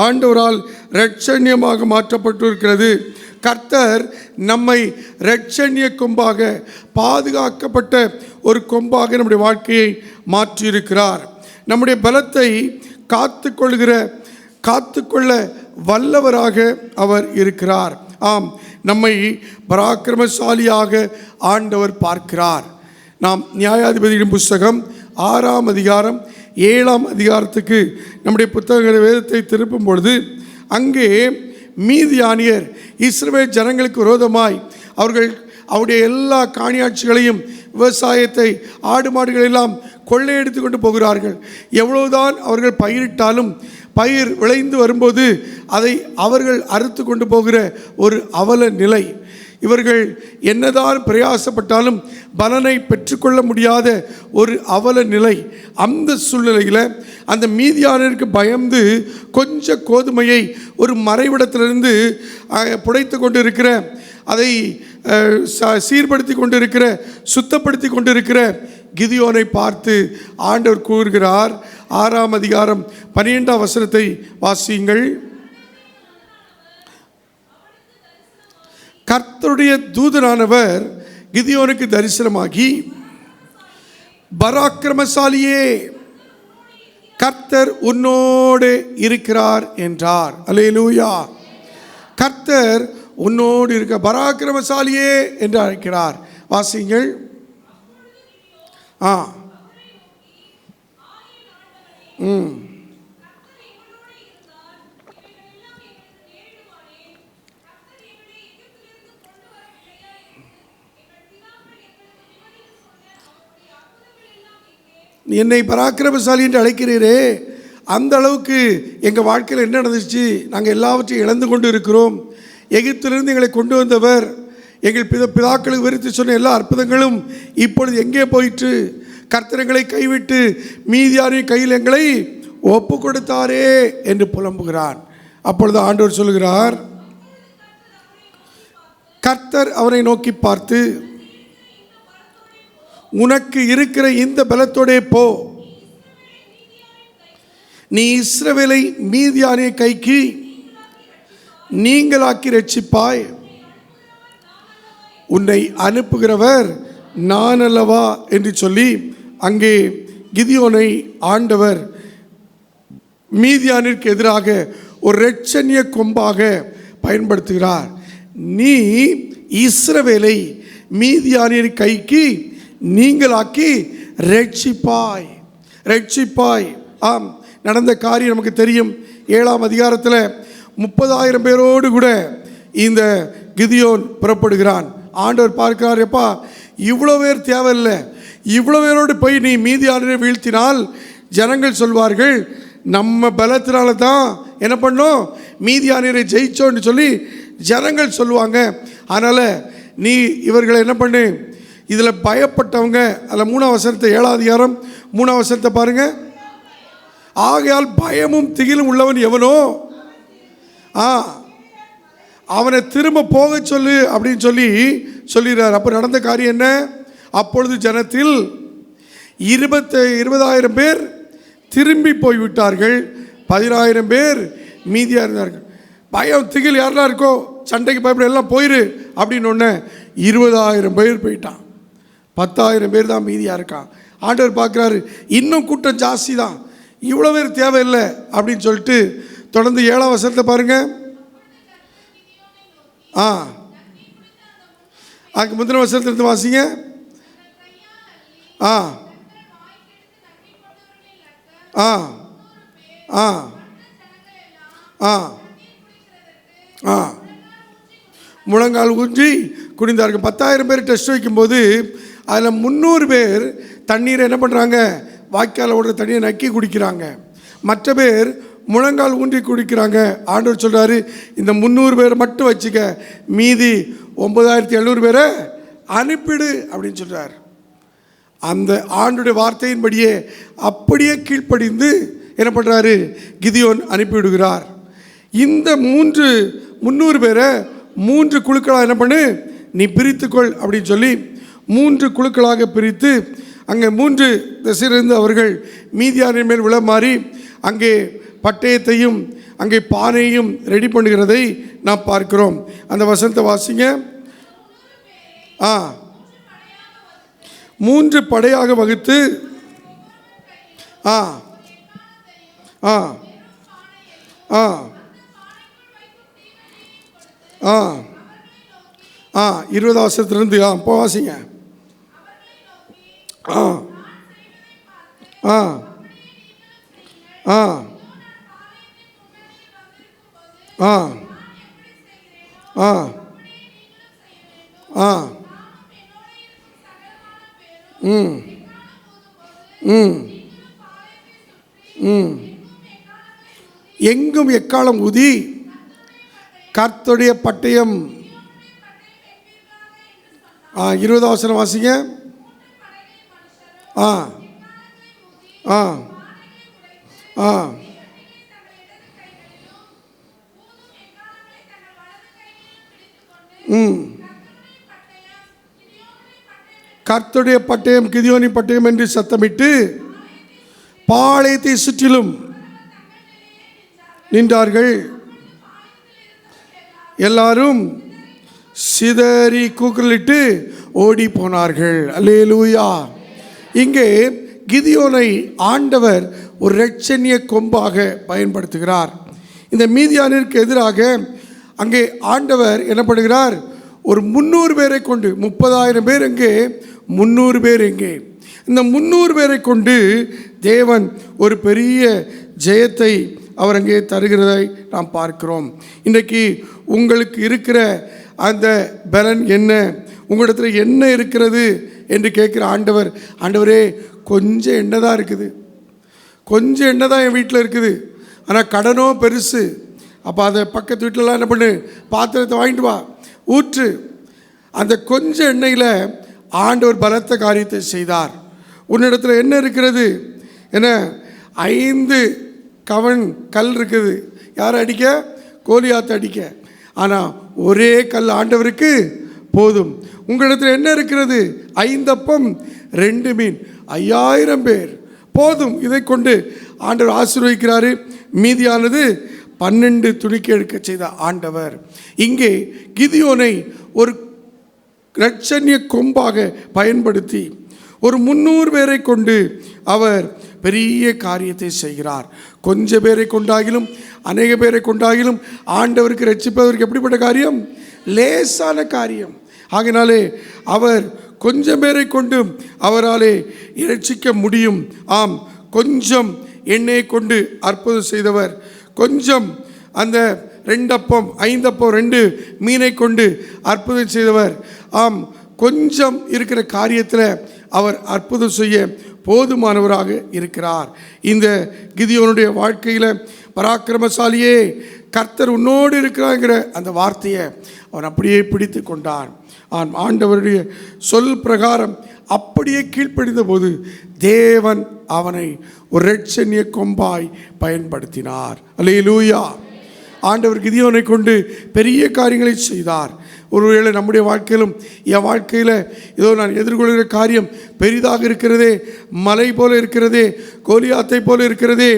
ஆண்டவரால் இரட்சண்யமாக மாற்றப்பட்டிருக்கிறது. கர்த்தர் நம்மை இரட்சண்ய கொம்பாக, பாதுகாக்கப்பட்ட ஒரு கொம்பாக நம்முடைய வாழ்க்கையை மாற்றியிருக்கிறார். நம்முடைய பலத்தை காத்துக்கொள்ள வல்லவராக அவர் இருக்கிறார். ஆம், நம்மை பராக்கிரமசாலியாக ஆண்டவர் பார்க்கிறார். நாம் நியாயாதிபதிகளின் புஸ்தகம் 6ஆம் அதிகாரம் 7ஆம் அதிகாரத்துக்கு நம்முடைய புத்தகங்களை வேதத்தை திருப்பும் பொழுது அங்கே மீதியானியர் இஸ்ரவேல் ஜனங்களுக்கு விரோதமாய் அவருடைய எல்லா காணியாட்சிகளையும், விவசாயத்தை, ஆடு மாடுகளெல்லாம் கொள்ளையடித்து கொண்டு போகிறார்கள். எவ்வளவுதான் அவர்கள் பயிரிட்டாலும் பயிர் விளைந்து வரும்போது அதை அவர்கள் அறுத்து கொண்டு போகிற ஒரு அவல நிலை. இவர்கள் என்னதான் பிரயாசப்பட்டாலும் பலனை பெற்றுக்கொள்ள முடியாத ஒரு அவல நிலை. அந்த சூழ்நிலையில் அந்த மீதியானருக்கு பயந்து கொஞ்ச கோதுமையை ஒரு மறைவிடத்திலிருந்து புடைத்து கொண்டு இருக்கிற, அதை சீர்படுத்தி கொண்டிருக்கிற, சுத்தப்படுத்தி கொண்டிருக்கிற கிதியோனை பார்த்து ஆண்டவர் கூறுகிறார். 6ஆம் அதிகாரம் 12ஆம் வசனத்தை வாசியுங்கள். கர்த்தருடைய தூதனானவர் கிதியோனுக்கு தரிசனமாகி, பராக்கிரமசாலியே, கர்த்தர் உன்னோடு இருக்கிறார் என்றார். அல்லேலூயா. கர்த்தர் உன்னோடு இருக்க, பராக்கிரமசாலியே என்று அழைக்கிறார். வாசிங்கள். என்னை பராக்கிரமசாலி என்று அழைக்கிறீரே, அந்த அளவுக்கு எங்கள் வாழ்க்கையில் என்ன நடந்துச்சு? நாங்கள் எல்லாவற்றையும் இழந்து கொண்டு இருக்கிறோம். எகிப்திலிருந்து எங்களை கொண்டு வந்தவர், எங்கள் பிதாக்களுக்கு விவரித்து சொன்ன எல்லா அற்புதங்களும் இப்பொழுது எங்கே போயிற்று? கர்த்தர்களை கைவிட்டு மீதியாரின் கையில் எங்களை ஒப்பு கொடுத்தாரே என்று புலம்புகிறான். அப்பொழுது ஆண்டவர் சொல்கிறார், கர்த்தர் அவனை நோக்கி பார்த்து, உனக்கு இருக்கிற இந்த பலத்தோடே போ, நீ இஸ்ரவேலை மீதியானிய கைக்கு நீங்களாக்கி ரட்சிப்பாய், உன்னை அனுப்புகிறவர் நான் அல்லவா என்று சொல்லி அங்கே கிதியோனை ஆண்டவர் மீதியானிற்கு எதிராக ஒரு இரட்சணிய கொம்பாக பயன்படுத்துகிறார். நீ இஸ்ரவேலை மீதியானியர் கைக்கு நீங்களாக்கி ரட்சிப்பாய். ஆம், நடந்த காரியம் நமக்கு தெரியும். 7ஆம் அதிகாரத்தில் 30,000 பேரோடு கூட இந்த கிதியோன் புறப்படுகிறான். ஆண்டவர் பார்க்கிறார், எப்பா இவ்வளோ பேர் தேவையில்லை, இவ்வளோ பேரோடு போய் நீ மீதியானரை வீழ்த்தினால் ஜனங்கள் சொல்வார்கள் நம்ம பலத்தினால தான் என்ன பண்ணோம் மீதியானரை ஜெயிச்சோன்னு சொல்லி ஜனங்கள் சொல்லுவாங்க. அதனால் நீ இவர்களை என்ன பண்ணு, இதில் பயப்பட்டவங்க, அதில் 3ஆம் வசனத்தை 7ஆம் அதிகாரம் 3ஆம் வசனத்தை பாருங்கள். ஆகையால் பயமும் திகிலும் உள்ளவன் எவனோ அவனை திரும்ப போக சொல்லு அப்படின்னு சொல்லிடுறார். அப்போ நடந்த காரியம் என்ன? அப்பொழுது ஜனத்தில் 20,000 பேர் திரும்பி போய்விட்டார்கள், 10,000 பேர் மீதியாக இருந்தார்கள். பயம் திகில் யாரெல்லாம் இருக்கோ சண்டைக்கு பயப்பட எல்லாம் போயிரு அப்படின்னு ஒன்று 20,000 பேர் போயிட்டான், 10,000 பேர் தான் மீதியாக இருக்கான். ஆண்டவர் பார்க்குறாரு இன்னும் கூட்டம் ஜாஸ்தி தான், இவ்வளோ பேர் தேவையில்லை அப்படின்னு சொல்லிட்டு தொடர்ந்து 7ஆம் வசனத்தை பாருங்கள். அதுக்கு முந்தின வசனத்திலிருந்து வாசிங்க. முழங்கால் ஊன்றி குனிந்தார்கள். 10,000 பேர் டெஸ்ட் வைக்கும்போது அதில் 300 பேர் தண்ணீரை என்ன பண்ணுறாங்க, வாய்க்கால் ஓடுற தண்ணியை நக்கி குடிக்கிறாங்க, மற்ற பேர் முழங்கால் ஊன்றி குடிக்கிறாங்க. ஆண்டவர் சொல்கிறாரு இந்த 300 பேர் மட்டும் வச்சுக்க, மீதி 9,700 பேரை அனுப்பிடு அப்படின்னு சொல்கிறார். அந்த ஆண்டுடைய வார்த்தையின்படியே அப்படியே கீழ்ப்படிந்து என்ன பண்ணுறாரு, கிதியோன் அனுப்பிவிடுகிறார். இந்த 300 பேரை 3 குழுக்களாக என்ன பண்ணு, நீ பிரித்துக்கொள் அப்படின்னு சொல்லி 3 குழுக்களாக பிரித்து அங்கே 3 திசையிலிருந்து அவர்கள் மீதியானின் மேல் விழமாறி அங்கே பட்டயத்தையும் அங்கே பானையையும் ரெடி பண்ணுகிறதை நாம் பார்க்கிறோம். அந்த வசனத்தை வாசிங்க. 3 படையாக வகுத்து 20 வருஷத்துலேருந்து இப்போ வாசிங்க. எங்கும் எக்காலம் ஊதி கர்த்தருடைய பட்டயம். 20 வசனம் வாசிங்க. கர்த்தருடைய பட்டயம் கிதியோனி பட்டயம் என்று சத்தமிட்டு பாளையத்தை சுற்றிலும் நின்றார்கள். எல்லாரும் சிதறி கூக்குரலிட்டு ஓடி போனார்கள். அல்லேலூயா. இங்கே கிதியோனை ஆண்டவர் ஒரு இரட்சணிய கொம்பாக பயன்படுத்துகிறார். இந்த மீதியானிற்கு எதிராக அங்கே ஆண்டவர் என்ன பண்ணுகிறார், ஒரு 300 பேரை கொண்டு, 30,000 பேர் எங்கே, 300 பேர் எங்கே, இந்த 300 பேரை கொண்டு தேவன் ஒரு பெரிய ஜெயத்தை அவர் அங்கே தருகிறதை நாம் பார்க்கிறோம். இன்றைக்கு உங்களுக்கு இருக்கிற அந்த பலன் என்ன, உங்களிடத்தில் என்ன இருக்கிறது என்று கேட்குற ஆண்டவர், ஆண்டவரே கொஞ்சம் எண்ணெய் தான் இருக்குது, கொஞ்சம் எண்ணெய் தான் என் வீட்டில் இருக்குது, ஆனால் கடனோ பெருசு. அப்போ அதை பக்கத்து வீட்டிலலாம் என்ன பண்ணு, பாத்திரத்தை வாங்கிட்டு வா, ஊற்று. அந்த கொஞ்சம் எண்ணெயில் ஆண்டவர் பலத்த காரியத்தை செய்தார். உன்னிடத்தில் என்ன இருக்கிறது, என்ன 5 கவன் கல் இருக்குது, யாரை அடிக்க, கோலியாத்தை அடிக்க. ஆனால் ஒரே கல் ஆண்டவருக்கு போதும். உங்களிடத்தில் என்ன இருக்கிறது, 5 அப்பம் 2 மீன், 5000 பேர் போதும். இதை கொண்டு ஆண்டவர் ஆசீர்வதிக்கிறாரு. மீதியானது 12 துணிக்கு எடுக்க செய்த ஆண்டவர். இங்கே கிதியோனை ஒரு இரட்சணிய கொம்பாக பயன்படுத்தி ஒரு 300 பேரை கொண்டு அவர் பெரிய காரியத்தை செய்கிறார். கொஞ்சம் பேரை கொண்டாகிலும் அநேக பேரை கொண்டாகிலும் ஆண்டவருக்கு ரட்சிப்பதற்கு எப்படிப்பட்ட காரியம்? லேசான காரியம். ஆகினாலே அவர் கொஞ்சம் பேரை கொண்டும் அவராலே இரட்சிக்க முடியும். ஆம், கொஞ்சம் எண்ணெயை கொண்டு அற்புதம் செய்தவர், கொஞ்சம் அந்த 2 அப்பம் 5 அப்பம் 2 மீனை கொண்டு அற்புதம் செய்தவர். ஆம், கொஞ்சம் இருக்கிற காரியத்தில் அவர் அற்புதம் செய்ய போதுமானவராக இருக்கிறார். இந்த கிதியோனுடைய வாழ்க்கையில் பராக்கிரமசாலியே கர்த்தர் உன்னோடு இருக்கிறாங்கிற அந்த வார்த்தையை அவன் அப்படியே பிடித்து கொண்டான். ஆண்டவருடைய சொல் பிரகாரம் அப்படியே கீழ்ப்படிந்த போது தேவன் அவனை ஒரு இரட்சணிய கொம்பாய் பயன்படுத்தினார். அல்லேலூயா. ஆண்டவர் கிதியோனை கொண்டு பெரிய காரியங்களை செய்தார். ஒருவேளை நம்முடைய வாழ்க்கையிலும் என் வாழ்க்கையில் ஏதோ நான் எதிர்கொள்கிற காரியம் பெரிதாக இருக்கிறதே, மலை போல இருக்கிறதே, கோலியாத்தை போல இருக்கிறதே,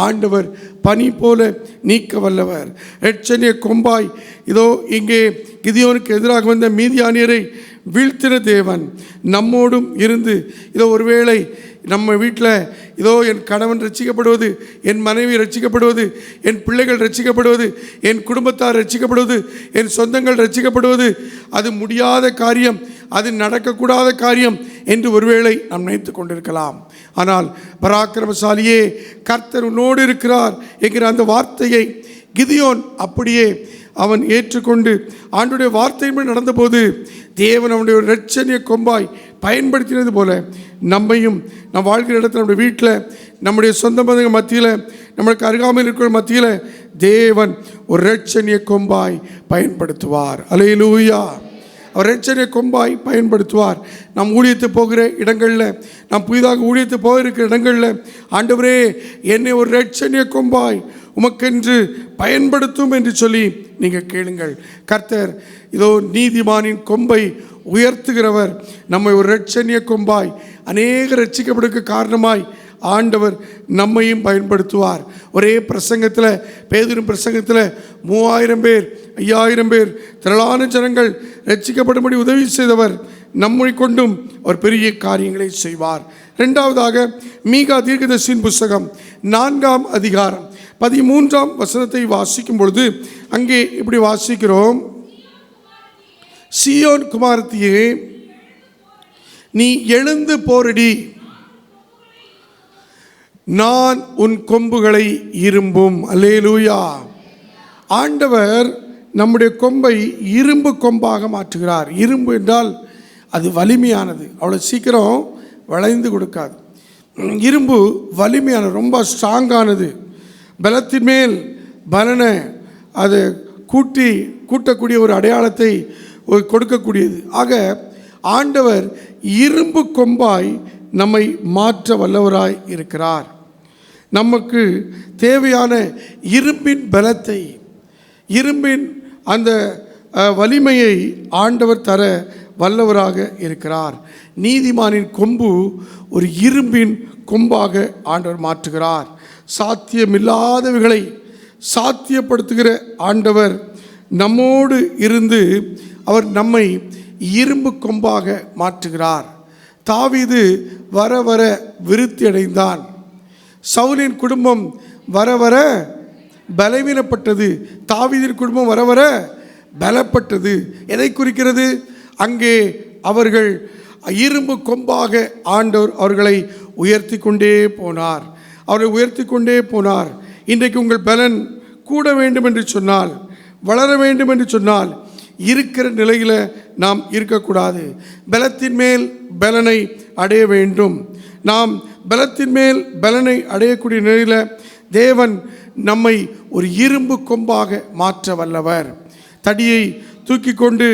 ஆண்டவர் பனி போல நீக்க வல்லவர். இரட்சணிய கொம்பாய் இதோ இங்கே கிதியோனுக்கு எதிராக வந்த மீதியானியரை வீழ்த்தின தேவன் நம்மோடும் இருந்து இதோ ஒருவேளை நம்ம வீட்டில் இதோ என் கணவன் ரட்சிக்கப்படுவது, என் மனைவி ரட்சிக்கப்படுவது, என் பிள்ளைகள் ரட்சிக்கப்படுவது, என் குடும்பத்தார் ரட்சிக்கப்படுவது, என் சொந்தங்கள் ரட்சிக்கப்படுவது அது முடியாத காரியம், அது நடக்கக்கூடாத காரியம் என்று ஒருவேளை நாம் நினைத்து கொண்டிருக்கலாம். ஆனால் பராக்கிரமசாலியே கர்த்தர் உன்னோடு இருக்கிறார் என்கிற அந்த வார்த்தையை கிதியோன் அப்படியே அவன் ஏற்றுக்கொண்டு ஆண்டுடைய வார்த்தையுமே நடந்தபோது தேவன் அவனுடைய ஒரு இரட்சணிய கொம்பாய் பயன்படுத்தினது போல நம்மையும் நம் வாழ்கிற இடத்துல, நம்முடைய வீட்டில், நம்முடைய சொந்த பந்தங்கள் மத்தியில், நம்மளுக்கு அருகாமையில் இருக்கிற மத்தியில் தேவன் ஒரு இரட்சணிய கொம்பாய் பயன்படுத்துவார். அல்லேலூயா. அவர் இரட்சணிய கொம்பாய் பயன்படுத்துவார். நாம் ஊழியத்து போகிற இடங்களில், நாம் புதிதாக ஊழியத்து போகிற இடங்களில் ஆண்டவரே என்னை ஒரு இரட்சணிய கொம்பாய் உமக்கென்று பயன்படுத்தும் என்று சொல்லி நீங்கள் கேளுங்கள். கர்த்தர் இதோ நீதிமானின் கொம்பை உயர்த்துகிறவர். நம்மை ஒரு இரட்சணிய கொம்பாய் அநேக ரட்சிக்கப்படுவதற்கு காரணமாய் ஆண்டவர் நம்மையும் பயன்படுத்துவார். ஒரே பிரசங்கத்தில், பேதுரு பிரசங்கத்தில் 3000 பேர் 5000 பேர் திரளான ஜனங்கள் ரட்சிக்கப்படும்படி உதவி செய்தவர். நம்மை கொண்டும் ஒரு பெரிய காரியங்களை செய்வார். இரண்டாவதாக மீகா தீர்க்கதரிசியின் புஸ்தகம் 4ஆம் அதிகாரம் 13ஆம் வசனத்தை வாசிக்கும் பொழுது அங்கே இப்படி வாசிக்கிறோம். சீயோன் குமாரத்தியே, நீ எழுந்து போரடி, நான் உன் கொம்புகளை இரும்பும். அல்லேலூயா. ஆண்டவர் நம்முடைய கொம்பை இரும்பு கொம்பாக மாற்றுகிறார். இரும்பு என்றால் அது வலிமையானது, அவ்வளோ சீக்கிரம் வளைந்து கொடுக்காது. இரும்பு வலிமையானது, ரொம்ப ஸ்ட்ராங்கானது, பலத்தின் மேல் பலனை அது கூட்டக்கூடிய ஒரு அடையாளத்தை கொடுக்கக்கூடியது. ஆக ஆண்டவர் இரும்பு கொம்பாய் நம்மை மாற்ற வல்லவராய் இருக்கிறார். நமக்கு தேவையான இரும்பின் பலத்தை, இரும்பின் அந்த வலிமையை ஆண்டவர் தர வல்லவராக இருக்கிறார். நீதிமானின் கொம்பு ஒரு இரும்பின் கொம்பாக ஆண்டவர் மாற்றுகிறார். சாத்தியமில்லாதவைகளை சாத்தியப்படுத்துகிற ஆண்டவர் நம்மோடு இருந்து அவர் நம்மை இரும்பு கொம்பாக மாற்றுகிறார். தாவீது வர வர விருத்தி அடைந்தான். சவுலின் குடும்பம் வர வர பலவீனப்பட்டது. தாவீதின் குடும்பம் வர வர பலப்பட்டது. எதை குறிக்கிறது? அங்கே அவர்கள் இரும்பு கொம்பாக ஆண்டவர் அவர்களை உயர்த்தி கொண்டே போனார். அவரை உயர்த்தி கொண்டே போனார். இன்றைக்கு உங்கள் பலன் கூட வேண்டும் என்று சொன்னால், வளர வேண்டும் என்று சொன்னால், இருக்கிற நிலையில் நாம் இருக்கக்கூடாது. பலத்தின் மேல் பலனை அடைய வேண்டும். நாம் பலத்தின் மேல் பலனை அடையக்கூடிய நிலையில் தேவன் நம்மை ஒரு இரும்பு கொம்பாக மாற்ற வல்லவர். தடியை தூக்கி கொண்டு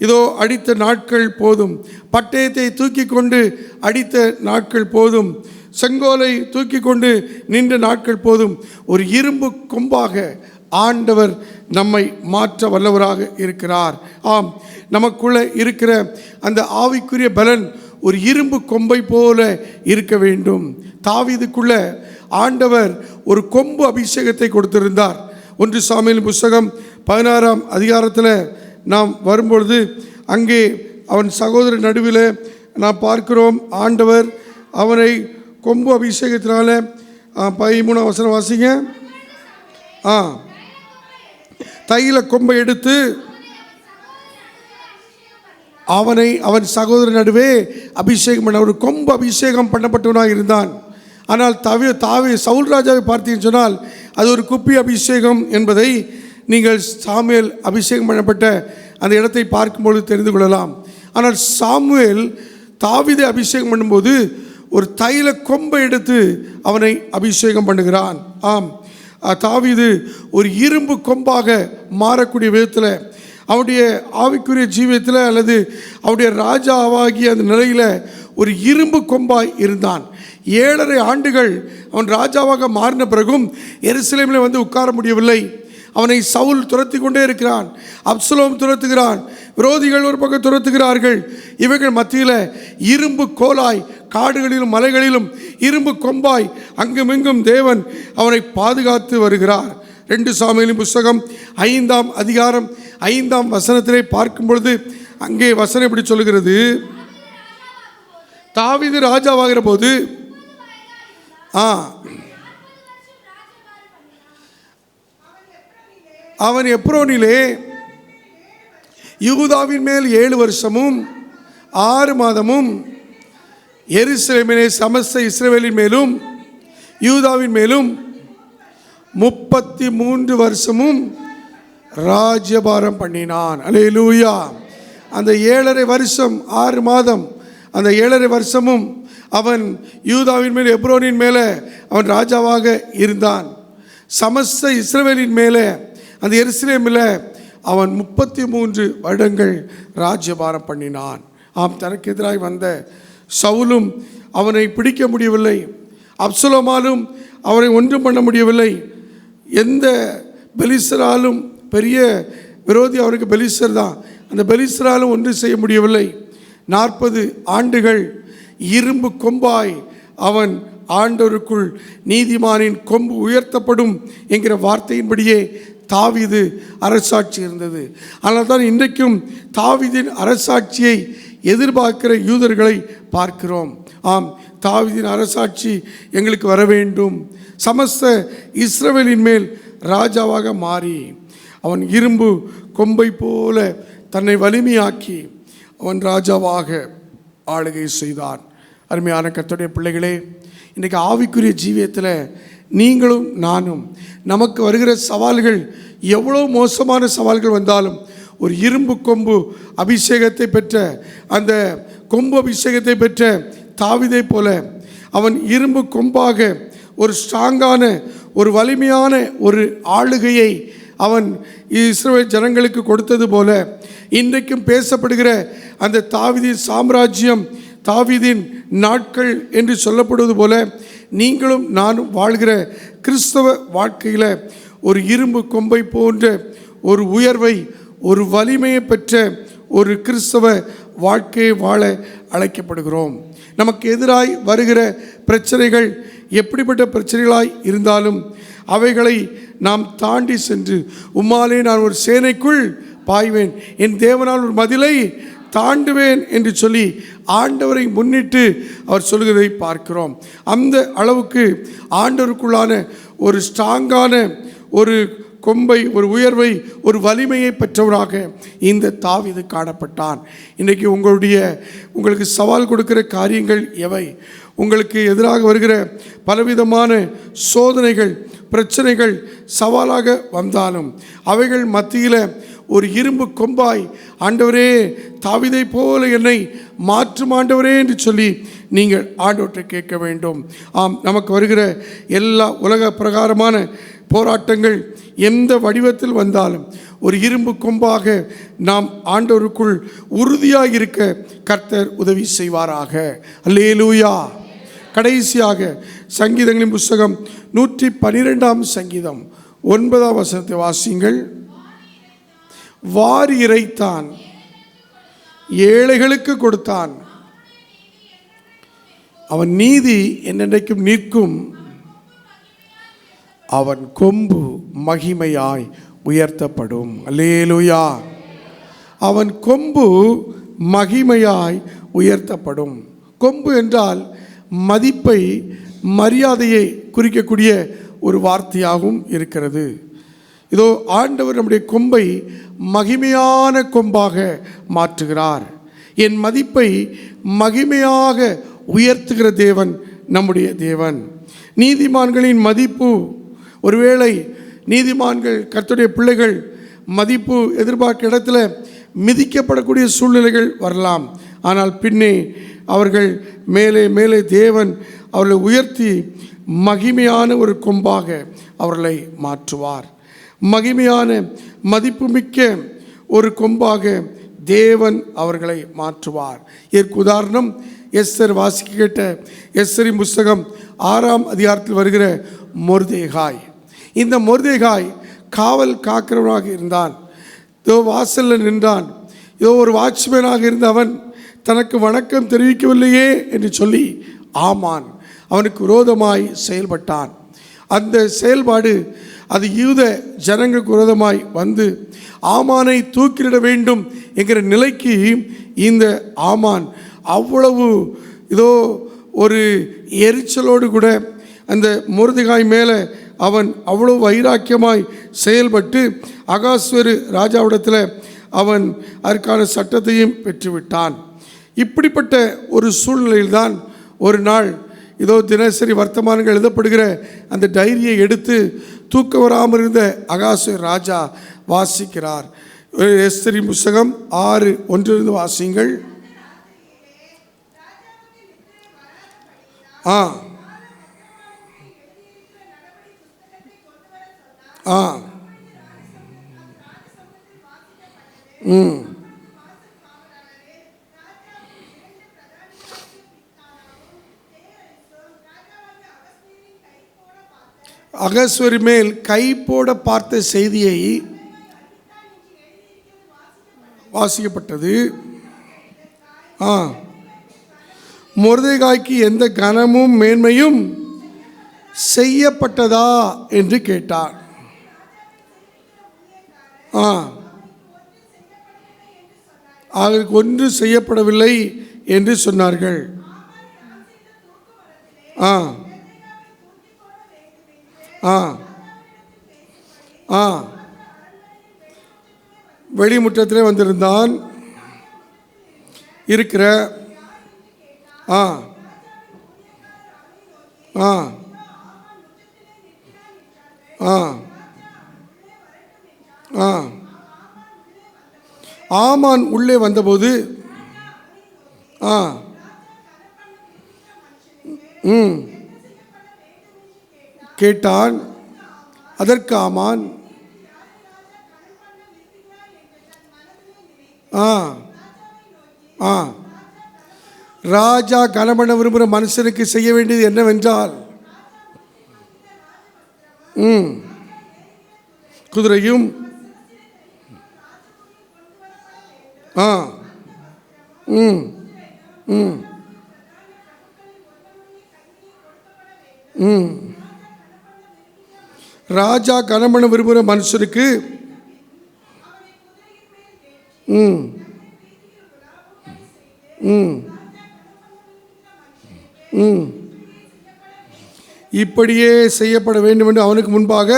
இதோ அடித்த நாட்கள் போதும், பட்டயத்தை தூக்கி கொண்டு அடித்த நாட்கள் போதும், செங்கோலை தூக்கி கொண்டு நின்ற நாட்கள் போதும். ஒரு இரும்பு கொம்பாக ஆண்டவர் நம்மை மாற்ற வல்லவராக இருக்கிறார். ஆம், நமக்குள்ளே இருக்கிற அந்த ஆவிக்குரிய பலன் ஒரு இரும்பு கொம்பை போல இருக்க வேண்டும். தாவீதுக்குள்ள ஆண்டவர் ஒரு கொம்பு அபிஷேகத்தை கொடுத்திருந்தார். 1 சாமுவேல் புஸ்தகம் 16ஆம் அதிகாரத்தில் நாம் வரும்பொழுது அங்கே அவன் சகோதரர் நடுவில் நாம் பார்க்கிறோம். ஆண்டவர் அவனை கொம்பு அபிஷேகத்தினால 13 வசனம் வாசிங்க. தைல கொம்பை எடுத்து அவனை அவன் சகோதரன் நடுவே அபிஷேகம் பண்ண. ஒரு கொம்பு அபிஷேகம் பண்ணப்பட்டவனாக இருந்தான். ஆனால் சவுல் ராஜாவை பார்த்தீங்கன்னு சொன்னால் அது ஒரு குப்பி அபிஷேகம் என்பதை நீங்கள் சாமுவேல் அபிஷேகம் பண்ணப்பட்ட அந்த இடத்தை பார்க்கும்பொழுது தெரிந்து கொள்ளலாம். ஆனால் சாமுவேல் தாவீதை அபிஷேகம் பண்ணும்போது ஒரு தைல கொம்பை எடுத்து அவனை அபிஷேகம் பண்ணுகிறான். தாவீது ஒரு இரும்பு கொம்பாக மாறக்கூடிய விதத்தில் அவனுடைய ஆவிக்குரிய ஜீவியத்தில் அல்லது அவனுடைய ராஜாவாகிய அந்த நிலையில் ஒரு இரும்பு கொம்பாய் இருந்தான். 7.5 ஆண்டுகள் அவன் ராஜாவாக மாறின பிறகும் எருசலேமில் வந்து உட்கார முடியவில்லை. அவனை சவுல் துரத்தி கொண்டே இருக்கிறான். அப்சலோம் துரத்துகிறான். விரோதிகள் ஒரு பக்கம் துரத்துகிறார்கள். இவைகள் மத்தியில் இரும்பு கோலாய் காடுகளிலும் மலைகளிலும் இரும்பு கொம்பாய் அங்குமிங்கும் தேவன் அவனை பாதுகாத்து வருகிறார். 2 சாமுவேலின் புஸ்தகம் 5ஆம் அதிகாரம் 5ஆம் வசனத்திலே பார்க்கும் பொழுது அங்கே வசனம் இப்படி சொல்லுகிறது. தாவீது ராஜாவாகிற போது அவன் எப்ரோனிலே யூதாவின் மேல் 7 வருஷமும் 6 மாதமும் எருசலேமிலே சமஸ்த இஸ்ரவேலின் மேலும் யூதாவின் மேலும் 33 வருஷமும் ராஜ்யபாரம் பண்ணினான். அல்லேலூயா. அந்த 7.5 வருஷம் 6 மாதம் அந்த 7.5 வருஷமும் அவன் யூதாவின் மேல் எப்ரோனின் மேலே அவன் ராஜாவாக இருந்தான். சமஸ்த இஸ்ரவேலின் மேலே அந்த எருசலேமில் அவன் 33 வருடங்கள் ராஜ்யபாரம் பண்ணினான். தனக்கு எதிராக வந்த சவுலும் அவனை பிடிக்க முடியவில்லை. அப்சலோமாலும் அவனை ஒன்றும் பண்ண முடியவில்லை. எந்த பெலிஸ்தராலும் பெரிய விரோதி அவனுக்கு பெலிஸ்தர் தான். அந்த பெலிஸ்தராலும் ஒன்றும் செய்ய முடியவில்லை. 40 ஆண்டுகள் இரும்பு கொம்பாய் அவன் ஆண்டவருக்குள் நீதிமானின் கொம்பு உயர்த்தப்படும் என்கிற வார்த்தையின்படியே தாவீது அரசாட்சி இருந்தது. ஆனால் தான் இன்றைக்கும் தாவீதின் அரசாட்சியை எதிர்பார்க்கிற யூதர்களை பார்க்கிறோம். தாவீதின் அரசாட்சி எங்களுக்கு வர வேண்டும். சமஸ்த இஸ்ரவேலின் மேல் ராஜாவாக மாறி அவன் இரும்பு கொம்பை போல தன்னை வலிமையாக்கி அவன் ராஜாவாக ஆளுகை செய்தான். அருமையான கர்த்தருடைய பிள்ளைகளே, இன்றைக்கு ஆவிக்குரிய ஜீவியத்தில் நீங்களும் நானும் நமக்கு வருகிற சவால்கள் எவ்வளோ மோசமான சவால்கள் வந்தாலும் ஒரு இரும்பு கொம்பு அபிஷேகத்தை பெற்ற அந்த கொம்பு அபிஷேகத்தை பெற்ற தாவீதை போல அவன் இரும்பு கொம்பாக ஒரு ஸ்ட்ராங்கான ஒரு வலிமையான ஒரு ஆளுகையை அவன் இஸ்ரவேல் ஜனங்களுக்கு கொடுத்தது போல இன்றைக்கும் பேசப்படுகிற அந்த தாவீதின் சாம்ராஜ்யம் தாவீதின் நாட்கள் என்று சொல்லப்படுவது போல நீங்களும் நானும் வாழ்கிற கிறிஸ்தவ வாழ்க்கையில் ஒரு இரும்பு கொம்பை போன்ற ஒரு உயர்வை ஒரு வலிமையை பெற்ற ஒரு கிறிஸ்தவ வாழ்க்கையை வாழ அழைக்கப்படுகிறோம். நமக்கு எதிராய் வருகிற பிரச்சனைகள் எப்படிப்பட்ட பிரச்சனைகளாய் இருந்தாலும் அவைகளை நாம் தாண்டி சென்று உம்மாலே நான் ஒரு சேனைக்குள் பாய்வேன், என் தேவனால் ஒரு மதிலை தாண்டுவேன் என்று சொல்லி ஆண்டவரை முன்னிட்டு அவர் சொல்கிறதை பார்க்கிறோம். அந்த அளவுக்கு ஆண்டவருக்குள்ளான ஒரு ஸ்ட்ராங்கான ஒரு கொம்பை ஒரு உயர்வை ஒரு வலிமையை பெற்றவராக இந்த தாவீது காணப்பட்டான். இன்றைக்கி உங்களுக்கு சவால் கொடுக்கிற காரியங்கள் எவை? உங்களுக்கு எதிராக வருகிற பலவிதமான சோதனைகள் பிரச்சனைகள் சவாலாக வந்தாலும் அவைகள் மத்தியில் ஒரு இரும்பு கொம்பாய் ஆண்டவரே தாவீதை போல என்னை மாற்றும் ஆண்டவரே என்று சொல்லி நீங்கள் ஆண்டவற்றை கேட்க வேண்டும். நமக்கு வருகிற எல்லா உலக பிரகாரமான போராட்டங்கள் எந்த வடிவத்தில் வந்தாலும் ஒரு இரும்பு கொம்பாக நாம் ஆண்டவருக்குள் உறுதியாக இருக்க கர்த்தர் உதவி செய்வாராக. அல்லேலூயா. கடைசியாக சங்கீதங்களின் புஸ்தகம் 112ஆம் சங்கீதம் 9ஆம் வசனத்தை வாசியுங்கள். வாரி இறைத்தான், ஏழைகளுக்கு கொடுத்தான், அவன் நீதி என்னென்றைக்கும் நிற்கும், அவன் கொம்பு மகிமையாய் உயர்த்தப்படும். அல்லேலூயா. அவன் கொம்பு மகிமையாய் உயர்த்தப்படும். கொம்பு என்றால் மதிப்பை, மரியாதையை குறிக்கக்கூடிய ஒரு வார்த்தையாகவும் இருக்கிறது. இதோ ஆண்டவர் நம்முடைய கொம்பை மகிமையான கொம்பாக மாற்றுகிறார். என் மதிப்பை மகிமையாக உயர்த்துகிற தேவன் நம்முடைய தேவன். நீதிமான்களின் மதிப்பு, ஒருவேளை நீதிமான்கள் கர்த்தருடைய பிள்ளைகள் மதிப்பு எதிர்பார்க்க இடத்துல மிதிக்கப்படக்கூடிய சூழ்நிலைகள் வரலாம். ஆனால் பின்னே அவர்கள் மேலே மேலே தேவன் அவர்களை உயர்த்தி மகிமையான ஒரு கொம்பாக அவர்களை மாற்றுவார். மகிமையான மதிப்புமிக்க ஒரு கொம்பாக தேவன் அவர்களை மாற்றுவார். இதற்கு உதாரணம் எஸ்தர் வாசிக்க கேட்ட எஸ்தரின் புஸ்தகம் 6ஆம் அதிகாரத்தில் வருகிற மொர்தேகாய். இந்த மொர்தேகாய் காவல் காக்கிறவனாக இருந்தான். இதோ வாசலில் நின்றான். இதோ ஒரு வாட்ச்மேனாக இருந்த அவன் தனக்கு வணக்கம் தெரிவிக்கவில்லையே என்று சொல்லி ஆமான் அவனுக்கு விரோதமாய் செயல்பட்டான். அந்த செயல்பாடு அது யூத ஜனங்களுக்கு விரோதமாய் வந்து ஆமானை தூக்கிலிட வேண்டும் என்கிற நிலைக்கு இந்த ஆமான் அவ்வளவு இதோ ஒரு எரிச்சலோடு கூட அந்த மொர்தெகாய் மேலே அவன் அவ்வளவு வைராக்கியமாய் செயல்பட்டு அகாஸ்வேரு ராஜாவிடத்தில் அவன் அதற்கான சட்டத்தையும் பெற்றுவிட்டான். இப்படிப்பட்ட ஒரு சூழ்நிலையில்தான் ஒரு நாள் இதோ தினசரி வர்த்தமானங்கள் எழுதப்படுகிற அந்த டைரியை எடுத்து தூக்க வராமல் இருந்த அகாஸ்வேரு ராஜா வாசிக்கிறார். எஸ்தரின் புஸ்தகம் 6:1 வாசிங்கள். அகஸ்வேரு மேல் கை போட பார்த்த செய்தியை வாசிக்கப்பட்டது. மொர்தெகாய்க்கு எந்த கனமும் மேன்மையும் செய்யப்பட்டதா என்று கேட்டார். அவருக்கு ஒன்று செய்யப்படவில்லை என்று சொன்னார்கள். வெளிமுற்றத்திலே வந்திருந்தான் இருக்கிற ஆமான் உள்ளே வந்தபோது கேட்டான். அதற்கு ஆமான் ராஜா கனமண விரும்புகிற மனுஷனுக்கு செய்ய வேண்டியது என்னவென்றால் குதிரையும் ராஜா கனமண விரும்புகிற மனுஷனுக்கு இப்படியே செய்யப்பட வேண்டும் என்று அவனுக்கு முன்பாக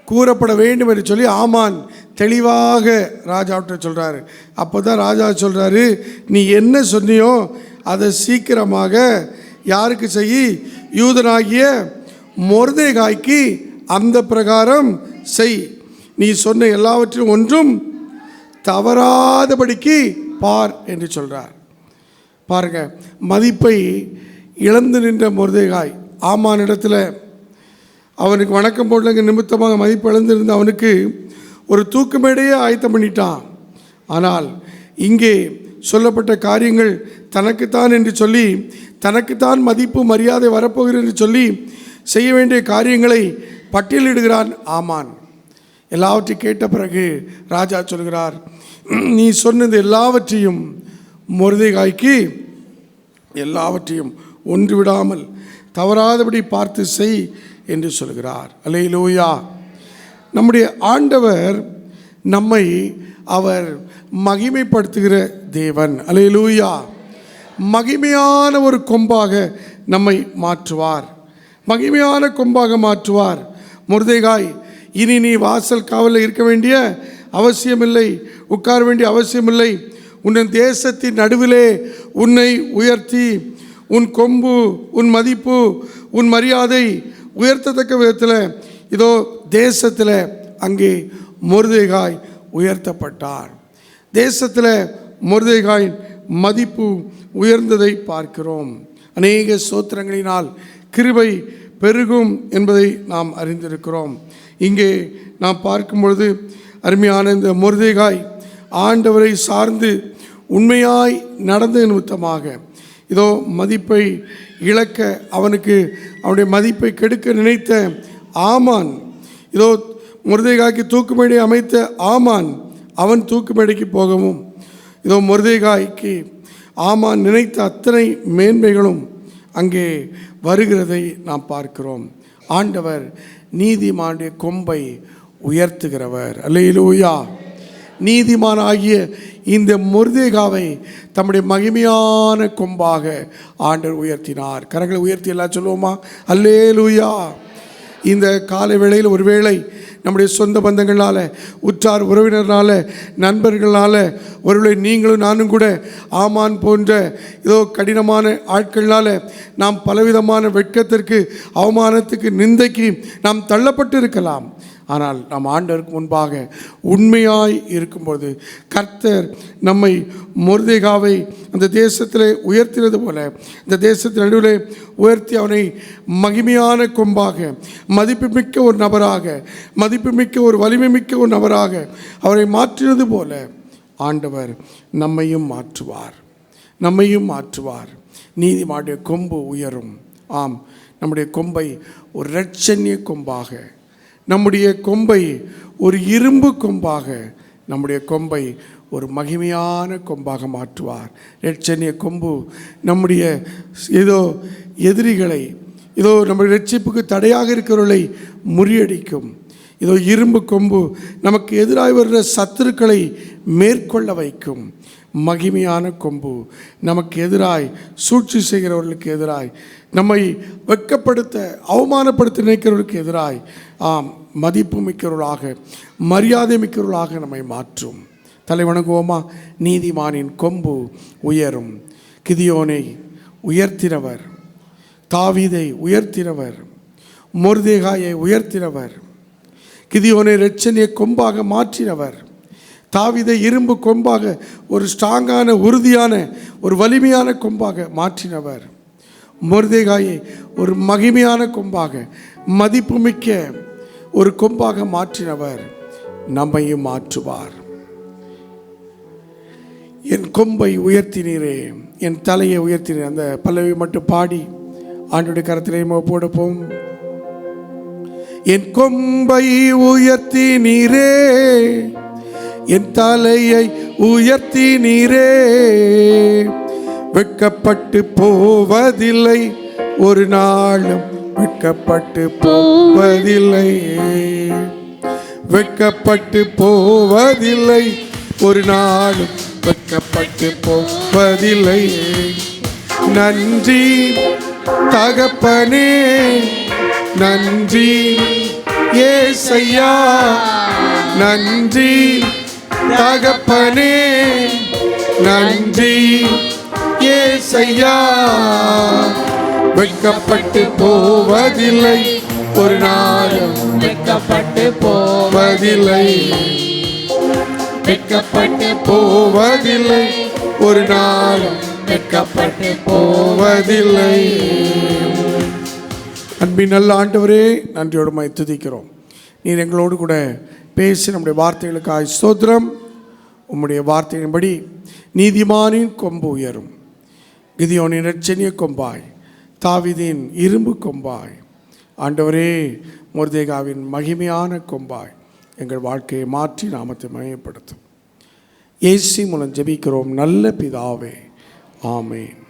கூறப்பட வேண்டும் என்று சொல்லி ஆமான் தெளிவாக ராஜாவிட்ட சொல்கிறாரு. அப்போ தான் ராஜா சொல்கிறாரு, நீ என்ன சொன்னியோ அதை சீக்கிரமாக யாருக்கு செய், யூதனாகிய மொர்தெகாய்க்கு அந்த பிரகாரம் செய். நீ சொன்ன எல்லாவற்றிலும் ஒன்றும் தவறாதபடிக்கு பார் என்று சொல்கிறார். பாருங்க, மதிப்பை இழந்து நின்ற மொர்தெகாய் ஆமானிடத்தில் அவனுக்கு வணக்கம் போடலங்க நிமித்தமாக மதிப்பு இழந்திருந்த அவனுக்கு ஒரு தூக்குமேடையே ஆயத்தம் பண்ணிட்டான். ஆனால் இங்கே சொல்லப்பட்ட காரியங்கள் தனக்குத்தான் என்று சொல்லி, தனக்குத்தான் மதிப்பு மரியாதை வரப்போகிறது என்று சொல்லி செய்ய வேண்டிய காரியங்களை பட்டியலிடுகிறான் ஆமான். எல்லாவற்றையும் கேட்ட பிறகு ராஜா சொல்கிறார், நீ சொன்னது எல்லாவற்றையும் மொர்தெகாய்க்கு எல்லாவற்றையும் ஒன்று விடாமல் தவறாதபடி பார்த்து செய் என்று சொல்கிறார். அல்லேலூயா. நம்முடைய ஆண்டவர் நம்மை அவர் மகிமைப்படுத்துகிற தேவன். அல்லேலூயா. மகிமையான ஒரு கொம்பாக நம்மை மாற்றுவார். மகிமையான கொம்பாக மாற்றுவார். மொர்தெகாய், இனி நீ வாசல் காவலில் இருக்க வேண்டிய அவசியமில்லை, உட்கார வேண்டிய அவசியமில்லை. உன் தேசத்தின் நடுவிலே உன்னை உயர்த்தி உன் கொம்பு, உன் மதிப்பு, உன் மரியாதை உயர்த்தத்தக்க விதத்தில் இதோ தேசத்தில் அங்கே மொர்தெகாய் உயர்த்தப்பட்டார். தேசத்தில் மொர்தெகாயின் மதிப்பு உயர்ந்ததை பார்க்கிறோம். அநேக ஸ்தோத்திரங்களினால் கிருபை பெருகும் என்பதை நாம் அறிந்திருக்கிறோம். இங்கே நாம் பார்க்கும் பொழுது அருமையான இந்த மொர்தெகாய் ஆண்டவரை சார்ந்து உண்மையாய் நடந்த நிமித்தமாக இதோ மதிப்பை இழக்க, அவனுடைய மதிப்பை கெடுக்க நினைத்த ஆமான், இதோ மொர்தெகாய்க்கு தூக்குமேடை அமைத்த ஆமான், அவன் தூக்குமேடைக்கு போகவும் இதோ மொர்தெகாய்க்கு ஆமான் நினைத்த அத்தனை மேன்மைகளும் அங்கே வருகிறதை நாம் பார்க்கிறோம். ஆண்டவர் நீதிமானுடைய கொம்பை உயர்த்துகிறவர். அல்லேலூயா. நீதிமானாகிய இந்த மொர்தெகாவை தம்முடைய மகிமையான கொம்பாக ஆண்டவர் உயர்த்தினார். கரங்களை உயர்த்தி எல்லாம் சொல்லுவோமா? அல்லேலூயா. இந்த காலை வேளையில் ஒருவேளை நம்முடைய சொந்த பந்தங்களால், உற்றார் உறவினர்களால், நண்பர்களால், ஒருவேளை நீங்களும் நானும் கூட ஆமான் போன்ற ஏதோ கடினமான ஆட்களால் நாம் பலவிதமான வெட்கத்திற்கு, அவமானத்துக்கு, நிந்தைக்கு நாம் தள்ளப்பட்டு இருக்கலாம். ஆனால் நாம் ஆண்டவருக்கு முன்பாக உண்மையாய் இருக்கும்போது கர்த்தர் நம்மை மொர்தெகாவை அந்த தேசத்தில் உயர்த்தினது போல இந்த தேசத்தின் நடுவில் உயர்த்தி அவனை மகிமையான கொம்பாக, மதிப்புமிக்க ஒரு நபராக, மதிப்புமிக்க ஒரு வலிமை மிக்க ஒரு நபராக அவரை மாற்றினது போல ஆண்டவர் நம்மையும் மாற்றுவார். நம்மையும் மாற்றுவார். நீதிமானுடைய கொம்பு உயரும். ஆம், நம்முடைய கொம்பை ஒரு இரட்சணிய கொம்பாக, நம்முடைய கொம்பை ஒரு இரும்பு கொம்பாக, நம்முடைய கொம்பை ஒரு மகிமையான கொம்பாக மாற்றுவார். இரட்சணிய கொம்பு நம்முடைய ஏதோ எதிரிகளை, இதோ நம்முடைய ரட்சிப்புக்கு தடையாக இருக்கிறவர்களை முறியடிக்கும். இதோ இரும்பு கொம்பு நமக்கு எதிராக வருகிற சத்துருக்களை மேற்கொள்ள வைக்கும். மகிமையான கொம்பு நமக்கு எதிராய் சூழ்ச்சி செய்கிறவர்களுக்கு எதிராய், நம்மை வெட்கப்படுத்த அவமானப்படுத்த நினைக்கிறவர்களுக்கு எதிராய் மதிப்பு மிக்கிறவர்களாக, மரியாதை மிக்கிறவர்களாக நம்மை மாற்றும். தலைவணங்குவோமா? நீதிமானின் கொம்பு உயரும். கிதியோனை உயர்த்தினவர், தாவீதை உயர்த்தினவர், மொர்தெகாயை உயர்த்தினவர், கிதியோனை இரட்சணிய கொம்பாக மாற்றினவர், தாவீதை இரும்பு கொம்பாக, ஒரு ஸ்ட்ராங்கான, உறுதியான, ஒரு வலிமையான கொம்பாக மாற்றினவர், மொர்தெகாயை ஒரு மகிமையான கொம்பாக, மதிப்புமிக்க ஒரு கொம்பாக மாற்றினவர் நம்மையும் மாற்றுவார். என் கொம்பை உயர்த்தினீரே, என் தலையை உயர்த்தினீர். அந்த பல்லவி மட்டும் பாடி ஆண்டுடைய கரத்திலே போடுப்போம். என் கொம்பை உயர்த்தினீரே, என் தலையை உயர்த்தினீரே, வெட்கப்பட்டு போவதில்லை ஒரு நாளும், வெட்கப்பட்டு போவதில்லை, வெட்கப்பட்டு போவதில்லை ஒரு நாளும், வெட்கப்பட்டு போவதில்லை. நன்றி தகப்பனே, நன்றி ஏசையா, நன்றி தகப்பனே, நன்றி ஏசையா, வெட்கப்பட்டு போவதில்லை ஒரு நாளும், வெட்கப்பட்டு போவதில்லை, வெட்கப்பட்டு போவதில்லை ஒரு நாளும், வெட்கப்பட்டு போவதில்லை. அன்பின் நல்ல ஆண்டவரே, நன்றியோடு துதிக்கிறோம். நீர் எங்களோடு கூட பேசி நம்முடைய வார்த்தைகளுக்காக ஸ்தோத்திரம். உம்முடைய வார்த்தையின்படி நீதிமானின் கொம்பு உயரும், கிதியோனின் இரட்சணிய கொம்பாய், தாவீதின் இரும்பு கொம்பாய், ஆண்டவரே மொர்தெகாவின் மகிமையான கொம்பாய் எங்கள் வாழ்க்கையை மாற்றி நாமத்தை மகிமைப்படுத்தும். இயேசு மூலம் ஜெபிக்கிறோம் நல்ல பிதாவே, ஆமென்.